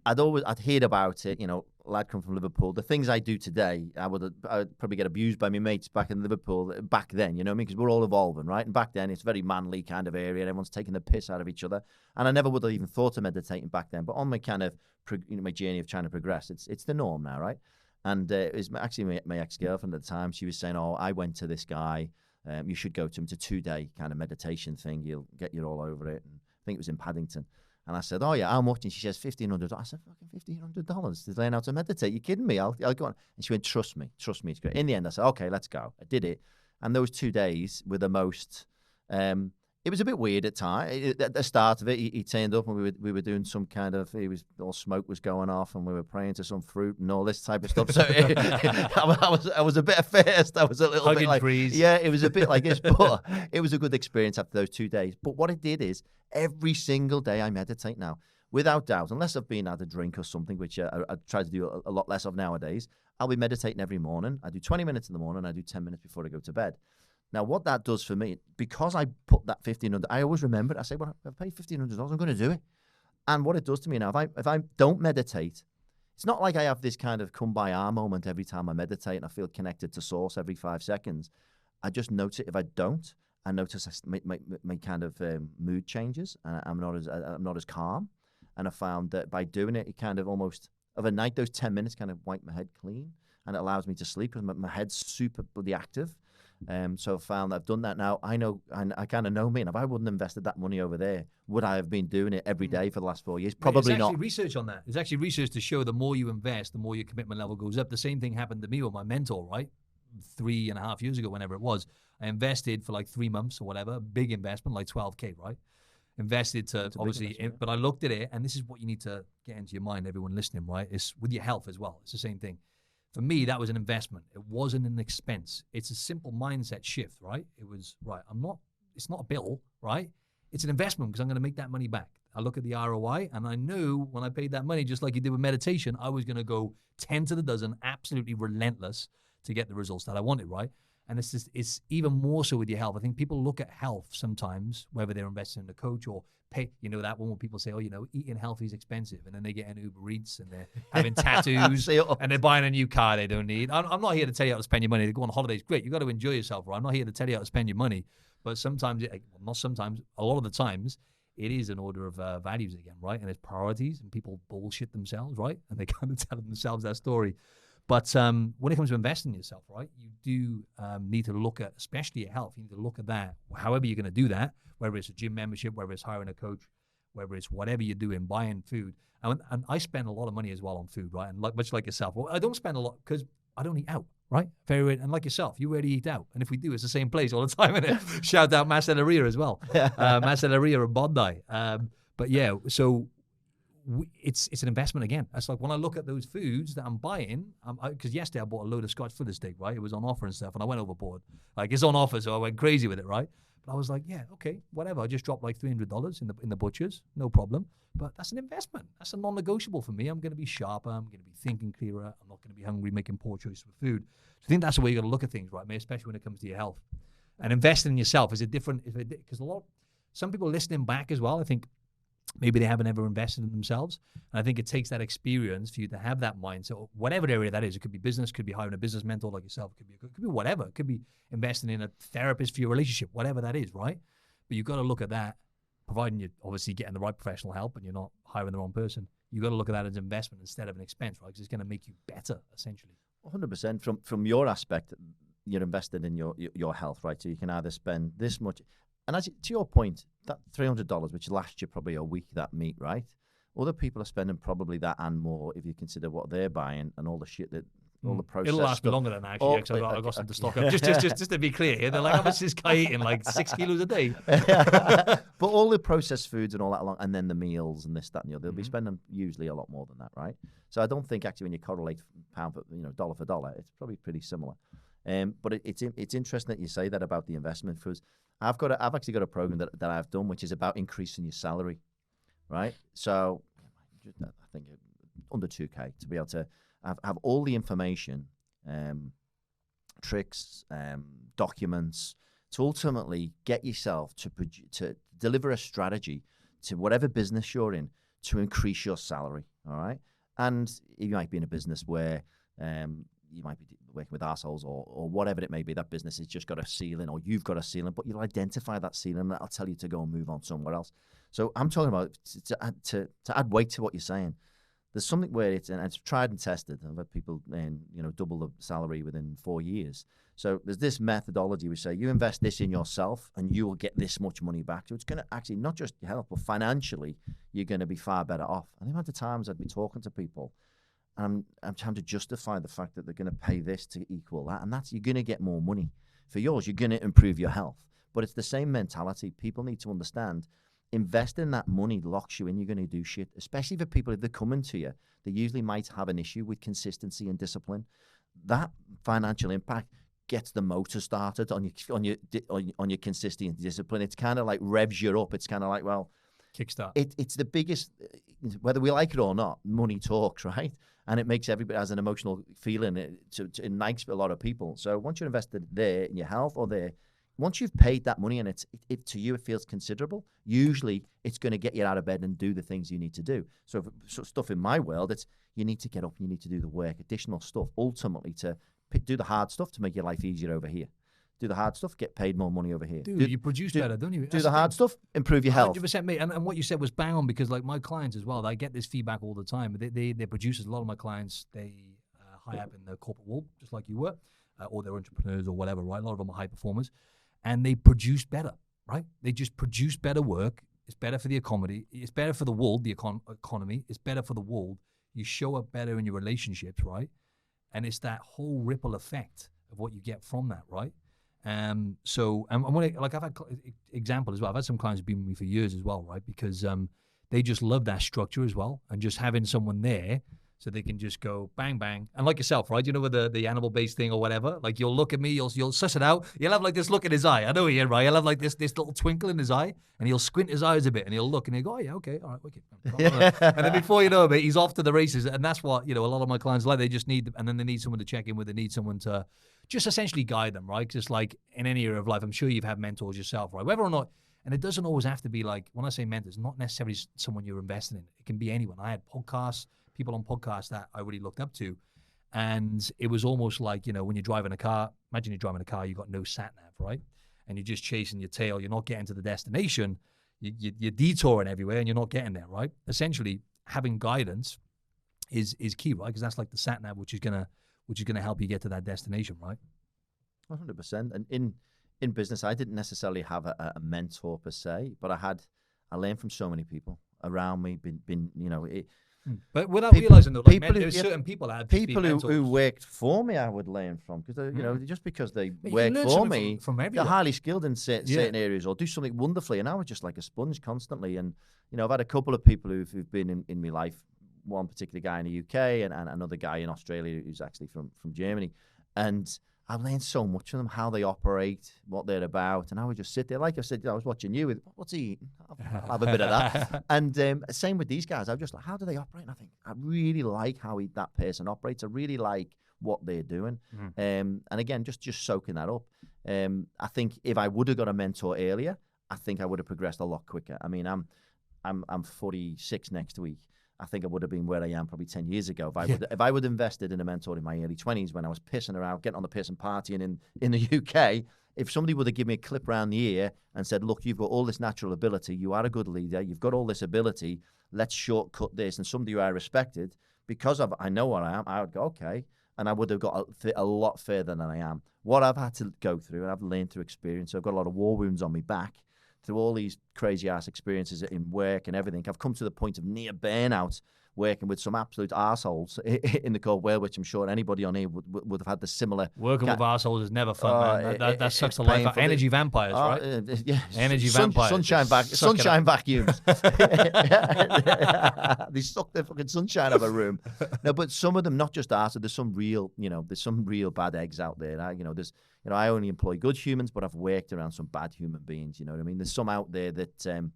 I'd heard about it, lad come from Liverpool. The things I do today, I would probably get abused by my mates back in Liverpool back then, you know what I mean? Because we're all evolving, right? And back then, it's a very manly kind of area. Everyone's taking the piss out of each other. And I never would have even thought of meditating back then. But on my kind of, my journey of trying to progress, it's the norm now, right? And it was actually my ex-girlfriend at the time. She was saying, I went to this guy. You should go to him. It's a 2-day kind of meditation thing. You'll get you all over it. And I think it was in Paddington. And I said, oh, yeah, how much? And she says, $1,500. I said, fucking $1,500 to learn how to meditate. You're kidding me? I'll go on. And she went, trust me, it's great. In the end, I said, okay, let's go. I did it. And those 2 days were the most It was a bit weird at time. At the start of it, he turned up and we were doing some kind of, all smoke was going off and we were praying to some fruit and all this type of stuff. So I was a bit at first. I was a little Hugging bit like, trees. yeah, it was a bit like this, but it was a good experience after those 2 days. But what it did is every single day I meditate now, without doubt, unless I've been had a drink or something, which I try to do a lot less of nowadays. I'll be meditating every morning. I do 20 minutes in the morning. I do 10 minutes before I go to bed. Now, what that does for me, because I put that $1,500, I always remember it. I say, well, I've paid $1,500. I'm going to do it. And what it does to me now, if I don't meditate, it's not like I have this kind of come-by-our moment every time I meditate and I feel connected to source every 5 seconds. I just notice it. If I don't, I notice my kind of mood changes and I'm not as calm. And I found that by doing it, it kind of almost, of a night, those 10 minutes kind of wipe my head clean and it allows me to sleep because my head's super bloody active. So I found that I've done that now. I know, and I kind of know me. And if I wouldn't have invested that money over there, would I have been doing it every day for the last 4 years? Probably not. There's actually research on that. There's actually research to show the more you invest, the more your commitment level goes up. The same thing happened to me with my mentor, right? 3.5 years ago, whenever it was. I invested for like 3 months or whatever, big investment, like 12K, right? Invested to obviously, but I looked at it, and this is what you need to get into your mind, everyone listening, right? It's with your health as well. It's the same thing. For me, that was an investment. It wasn't an expense. It's a simple mindset shift, right? It was, right, it's not a bill, right? It's an investment because I'm going to make that money back. I look at the ROI and I knew when I paid that money, just like you did with meditation, I was going to go 10 to the dozen, absolutely relentless to get the results that I wanted, right? And it's even more so with your health. I think people look at health sometimes, whether they're investing in a coach or pay, that one where people say, oh, eating healthy is expensive. And then they get an Uber Eats and they're having tattoos and they're buying a new car they don't need. I'm not here to tell you how to spend your money. To go on holidays, great. You got to enjoy yourself, right? I'm not here to tell you how to spend your money. But sometimes, not sometimes, a lot of the times, it is an order of values again, right? And it's priorities and people bullshit themselves, right? And they kind of tell themselves that story. But when it comes to investing in yourself, right, you do need to look at, especially your health, you need to look at that, however you're going to do that, whether it's a gym membership, whether it's hiring a coach, whether it's whatever you're doing, buying food. And I spend a lot of money as well on food, right? And much like yourself, well, I don't spend a lot because I don't eat out, right? And like yourself, you already eat out. And if we do, it's the same place all the time, isn't it? Shout out Macellaria as well. Macellaria in Bondi. But yeah, so it's an investment again. That's like when I look at those foods that I'm buying, because yesterday I bought a load of Scotch fillet steak, right? It was on offer and stuff, and I went overboard. Like, it's on offer, so I went crazy with it, right? But I was like, yeah, okay, whatever. I just dropped like $300 in the butchers, no problem. But that's an investment. That's a non-negotiable for me. I'm going to be sharper. I'm going to be thinking clearer. I'm not going to be hungry, making poor choices with food. So I think that's the way you got to look at things, right, mate? Especially when it comes to your health. And investing in yourself is a different, because some people listening back as well, I think, maybe they haven't ever invested in themselves. And I think it takes that experience for you to have that mindset, whatever area that is. It could be business, could be hiring a business mentor like yourself, it could be whatever. It could be investing in a therapist for your relationship, whatever that is, right? But you've got to look at that, providing you're obviously getting the right professional help and you're not hiring the wrong person. You've got to look at that as investment instead of an expense, right? Because it's going to make you better, essentially. 100%. From your aspect, you're invested in your health, right? So you can either spend this much. And to your point, that $300, which lasts you probably a week, that meat, right? Other people are spending probably that and more if you consider what they're buying and all the shit that, all the processed It'll last stuff. me longer than that, actually, because I got some to stock up. Just to be clear here, they're like, how much is this guy eating? Like 6 kilos a day? But all the processed foods and all that along, and then the meals and this, that, and the other, they'll be spending usually a lot more than that, right? So I don't think actually when you correlate pound for, dollar for dollar, it's probably pretty similar. But it's interesting that you say that about the investment, because I've actually got a program that I've done, which is about increasing your salary, right? So I think under 2K to be able to have all the information, tricks, documents to ultimately get yourself to deliver a strategy to whatever business you're in to increase your salary, all right? And you might be in a business where you might be working with assholes or whatever it may be. That business has just got a ceiling or you've got a ceiling, but you'll identify that ceiling and that'll tell you to go and move on somewhere else. So I'm talking about to add weight to what you're saying. There's something where it's tried and tested. I've had people double the salary within 4 years. So there's this methodology we say you invest this in yourself and you will get this much money back. So it's going to actually not just help, but financially you're going to be far better off. And the amount of times I'd be talking to people and I'm trying to justify the fact that they're going to pay this to equal that. And you're going to get more money. For yours, you're going to improve your health. But it's the same mentality. People need to understand, investing that money locks you in. You're going to do shit, especially for people, if they're coming to you, they usually might have an issue with consistency and discipline. That financial impact gets the motor started on your consistency and discipline. It's kind of like revs you up. It's kind of like, well, kickstart. It's the biggest, whether we like it or not, money talks, right? And it makes everybody has an emotional feeling. It ignites a lot of people. So once you're invested there in your health or there, once you've paid that money and it to you it feels considerable, usually it's going to get you out of bed and do the things you need to do. So stuff in my world, it's you need to get up, you need to do the work, additional stuff, ultimately to do the hard stuff to make your life easier over here. Do the hard stuff, get paid more money over here. Dude, you produce better, don't you? Do the hard stuff, improve your health. 100%, mate. And what you said was bang on, because like my clients as well, I get this feedback all the time. They're producers. A lot of my clients, they high up in the corporate world, just like you were, or they're entrepreneurs or whatever, right? A lot of them are high performers, and they produce better, right? They just produce better work. It's better for the economy. It's better for the world, the economy. It's better for the world. You show up better in your relationships, right? And it's that whole ripple effect of what you get from that, right? So, and when I've had example as well. I've had some clients who've been with me for years as well, right? Because they just love that structure as well, and just having someone there so they can just go bang bang. And like yourself, right? You know, with the animal based thing or whatever. Like you'll look at me, you'll suss it out. You'll have like this look in his eye. I know he is, right? He'll have like this little twinkle in his eye, and he'll squint his eyes a bit, and he'll look, and he'll go, oh yeah, okay, all right, wicked. And then before you know it, he's off to the races. And that's what, you know, a lot of my clients like. They just need, and then they need someone to check in with. They need someone to just essentially guide them, right? Just like in any area of life, I'm sure you've had mentors yourself, right? Whether or not, and it doesn't always have to be like, when I say mentors, not necessarily someone you're investing in. It can be anyone. I had podcasts, people on podcasts that I really looked up to. And it was almost like, you know, when you're driving a car, imagine you're driving a car, you've got no sat nav, right? And you're just chasing your tail. You're not getting to the destination. You're detouring everywhere and you're not getting there, right? Essentially, having guidance is key, right? Because that's like the sat nav, which is gonna help you get to that destination, right? 100%. And in business, I didn't necessarily have a mentor per se, but I learned from so many people around me. Been you know, but without realizing that, like, there's certain people that who worked for me, I would learn from, because you know, just because they work for me, they're highly skilled in certain areas or do something wonderfully, and I was just like a sponge constantly. And you know, I've had a couple of people who've been in my life. One particular guy in the UK and another guy in Australia who's actually from Germany, and I've learned so much from them, how they operate, what they're about, and I would just sit there. Like I said, I was watching you with, what's he eating? I'll have a bit of that. And same with these guys. I'm just like, how do they operate? And I think, I really like how that person operates. I really like what they're doing. And again, just soaking that up. I think if I would have got a mentor earlier, I think I would have progressed a lot quicker. I mean, I'm 46 next week. I think I would have been where I am probably 10 years ago if I would have invested in a mentor in my early 20s when I was pissing around, getting on the piss and partying in the UK. If somebody would have given me a clip around the ear and said, look, you've got all this natural ability, you are a good leader, you've got all this ability, let's shortcut this, and somebody who I respected, because I know what I am, I would go, okay, and I would have got a lot further than I am. What I've had to go through, and I've learned through experience, so I've got a lot of war wounds on my back, through all these crazy ass experiences in work and everything. I've come to the point of near burnout, working with some absolute arseholes in the cold world, which I'm sure anybody on here would have had the similar. Working with arseholes is never fun, man. That sucks the life out. Energy vampires, right? Yeah. Energy vampires. Sunshine vacuums. They suck the fucking sunshine out of a room. No, but some of them, not just arse, there's some real bad eggs out there. I only employ good humans, but I've worked around some bad human beings. You know what I mean? There's some out there that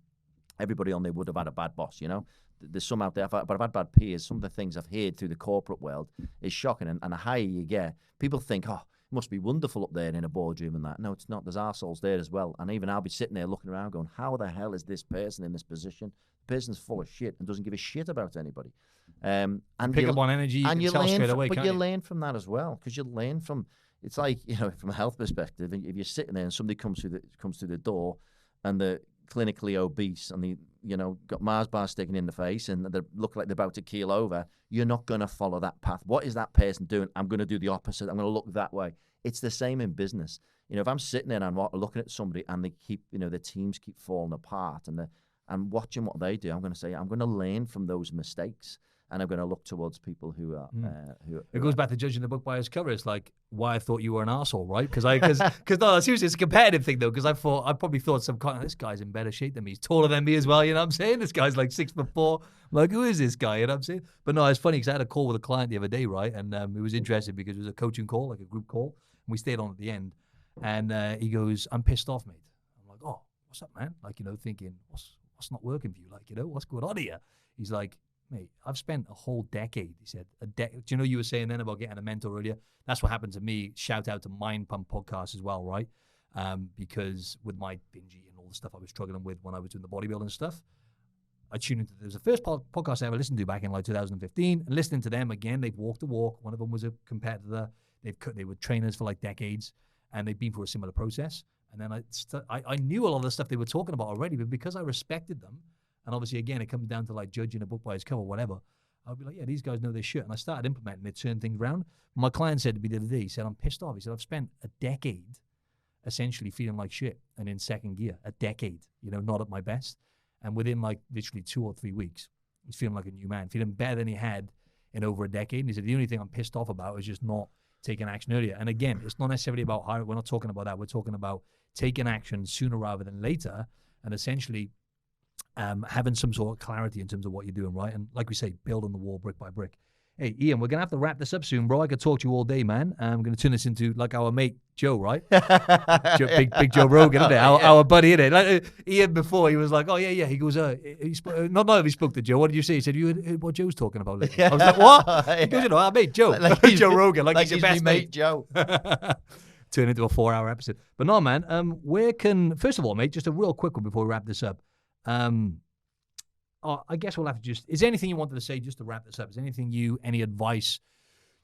everybody on there would have had a bad boss. You know, there's some out there, but I've had bad peers. Some of the things I've heard through the corporate world is shocking. And the higher you get, people think, oh, it must be wonderful up there in a boardroom and that. No, it's not. There's arseholes there as well. And even I'll be sitting there looking around going, how the hell is this person in this position? The person's full of shit and doesn't give a shit about anybody. And pick up on energy and you tell straight away, but you learn from that as well, because you learn from. It's like, you know, from a health perspective, if you're sitting there and somebody comes through the door, and they're clinically obese and got Mars bars sticking in the face and they look like they're about to keel over, you're not going to follow that path. What is that person doing? I'm going to do the opposite. I'm going to look that way. It's the same in business. You know, if I'm sitting there and I'm looking at somebody and they keep, the teams keep falling apart and I'm watching what they do, I'm going to say, I'm going to learn from those mistakes. and I'm going to look towards people who are. It goes back to judging the book by its cover. It's like why I thought you were an arsehole, right? Because no, seriously, it's a competitive thing though. Because I probably thought some kind of this guy's in better shape than me. He's taller than me as well. You know what I'm saying? This guy's like 6'4". I'm like, who is this guy? You know what I'm saying? But no, it's funny because I had a call with a client the other day, right? And it was interesting because it was a coaching call, like a group call, and we stayed on at the end. And he goes, "I'm pissed off, mate." I'm like, "Oh, what's up, man?" Like, thinking, what's not working for you? Like, what's going on here? He's like, "Mate, I've spent a whole decade," he said. Do you know you were saying then about getting a mentor earlier? That's what happened to me. Shout out to Mind Pump podcast as well, right? Because with my binge eating and all the stuff I was struggling with when I was doing the bodybuilding stuff, I tuned into, there was the first podcast I ever listened to back in like 2015, and listening to them again, they've walked the walk. One of them was a competitor. They were trainers for like decades, and they've been through a similar process. And then I knew a lot of the stuff they were talking about already, but because I respected them, and obviously, again, it comes down to like judging a book by its cover, whatever. I'll be like, yeah, these guys know their shit. And I started implementing it, turning things around. My client said to me the other day, he said, "I'm pissed off." He said, "I've spent a decade essentially feeling like shit and in second gear. A decade, not at my best. And within like literally 2 or 3 weeks, he's feeling like a new man, feeling better than he had in over a decade." And he said, "The only thing I'm pissed off about is just not taking action earlier." And again, it's not necessarily about hiring. We're not talking about that. We're talking about taking action sooner rather than later, and essentially having some sort of clarity in terms of what you're doing, right? And like we say, build on the wall brick by brick. Hey, Ian, we're going to have to wrap this up soon, bro. I could talk to you all day, man. I'm going to turn this into like our mate, Joe, right? Big Joe Rogan, isn't it? Our buddy, isn't it? Like, Ian before, he was like, "Oh, yeah." He goes, he spoke to Joe. What did you say? He said, "You heard what Joe's talking about lately?" I was like, "What?" He goes, "Our mate, Joe." Like Joe Rogan, like he's your best mate, Joe. Turn into a 4-hour episode. But no, man, first of all, mate, just a real quick one before we wrap this up. I guess we'll have to is there anything you wanted to say just to wrap this up? Is there any advice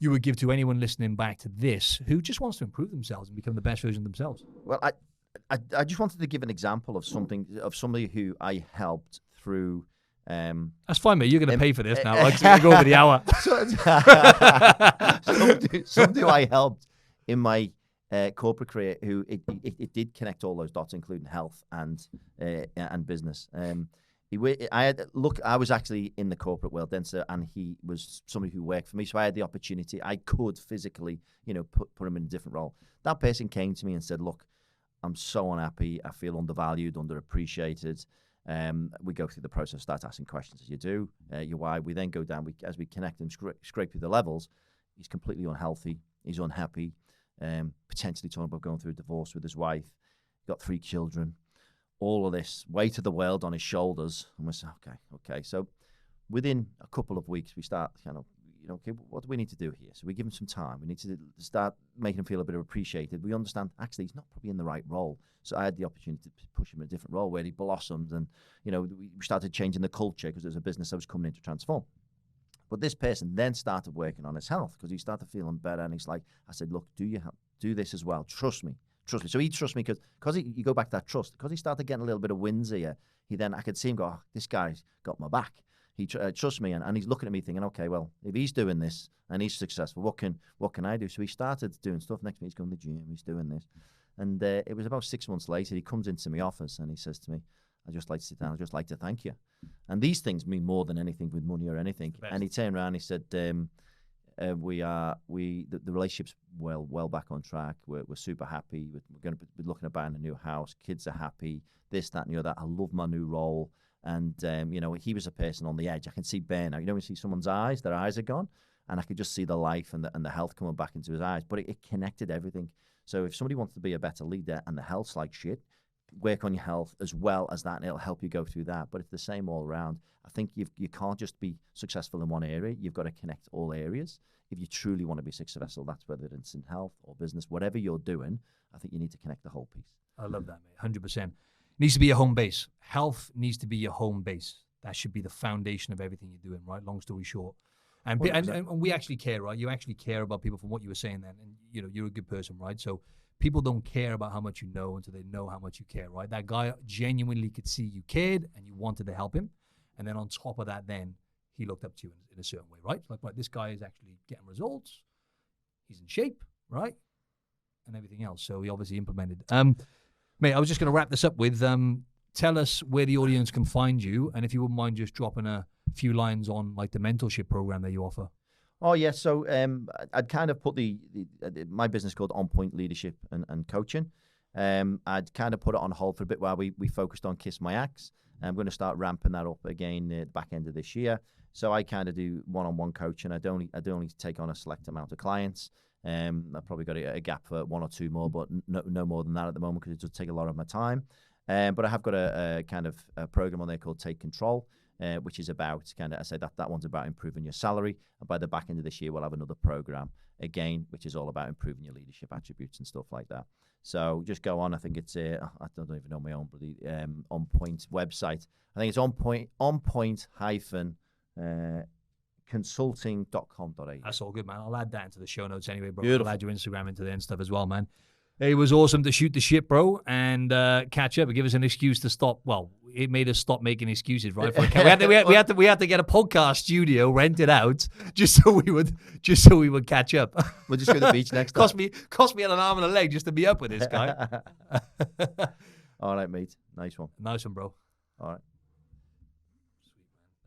you would give to anyone listening back to this who just wants to improve themselves and become the best version of themselves? Well, I just wanted to give an example of somebody who I helped through. That's fine, mate. You're going to pay for this now. Like, so go over the hour. Somebody who I helped in my corporate career who it did connect all those dots, including health and business. I was actually in the corporate world then, and he was somebody who worked for me, so I had the opportunity. I could physically, put him in a different role. That person came to me and said, "Look, I'm so unhappy. I feel undervalued, underappreciated." We go through the process, start asking questions as you do, your why. We then go down. As we connect and scrape through the levels, he's completely unhealthy. He's unhappy. Potentially talking about going through a divorce with his wife. Got 3 children. All of this weight of the world on his shoulders. And we say, okay. So within a couple of weeks, we start okay, what do we need to do here? So we give him some time. We need to start making him feel a bit appreciated. We understand, actually, he's not probably in the right role. So I had the opportunity to push him in a different role where he blossomed. And, we started changing the culture because there was a business that was coming in to transform. But this person then started working on his health because he started feeling better. And he's like, I said, "Look, do this as well. Trust me. So he trusts me because you go back to that trust. Because he started getting a little bit of wins here, I could see him go, "Oh, this guy's got my back. He trusts me." And he's looking at me thinking, "Okay, well, if he's doing this and he's successful, what can I do?" So he started doing stuff. Next week he's going to the gym, he's doing this. And it was about 6 months later, he comes into my office and he says to me, "I'd just like to sit down. I'd just like to thank you." And these things mean more than anything with money or anything. And he turned around and he said, the relationship's well back on track. We're super happy. We're going to be looking at buying a new house. Kids are happy. This, that, and the other. I love my new role. And he was a person on the edge. I can see Ben. When you see someone's eyes, their eyes are gone, and I could just see the life and the health coming back into his eyes. But it connected everything. So if somebody wants to be a better leader and the health's like shit, work on your health as well as that, and it'll help you go through that. But it's the same all around. I think you can't just be successful in one area. You've got to connect all areas. If you truly want to be successful, that's whether it's in health or business, whatever you're doing, I think you need to connect the whole piece. I love that, mate. 100%. Needs to be your home base. Health needs to be your home base. That should be the foundation of everything you're doing, right? Long story short. And we actually care, right? You actually care about people from what you were saying then. And, you're a good person, right? So people don't care about how much you know until they know how much you care, right? That guy genuinely could see you cared and you wanted to help him. And then on top of that, then he looked up to you in a certain way, right? Like, right, this guy is actually getting results. He's in shape, right? And everything else. So he obviously implemented. Mate, I was just going to wrap this up with, tell us where the audience can find you. And if you wouldn't mind just dropping a few lines on like the mentorship program that you offer. Oh yeah, so I'd kind of put my business called On Point Leadership and Coaching. I'd kind of put it on hold for a bit while we focused on Kiss My Axe. I'm going to start ramping that up again at the back end of this year. So I kind of do one-on-one coaching. I do only take on a select amount of clients. I've probably got a gap for one or two more, but no more than that at the moment because it does take a lot of my time. But I have got a kind of a program on there called Take Control, which is about I say that one's about improving your salary. And by the back end of this year, we'll have another program again, which is all about improving your leadership attributes and stuff like that. So just go on. I think it's I don't even know my own bloody On Point website. I think it's on point hyphen consulting.com.au. That's all good, man. I'll add that into the show notes anyway, bro. Beautiful. I'll add your Instagram into there and stuff as well, man. It was awesome to shoot the shit, bro, and catch up and give us an excuse to stop. Well, it made us stop making excuses, right? We had to get a podcast studio rented out just so we would catch up. We'll just go to the beach next time. Cost me an arm and a leg just to be up with this guy. All right, mate. Nice one. Nice one, bro. All right.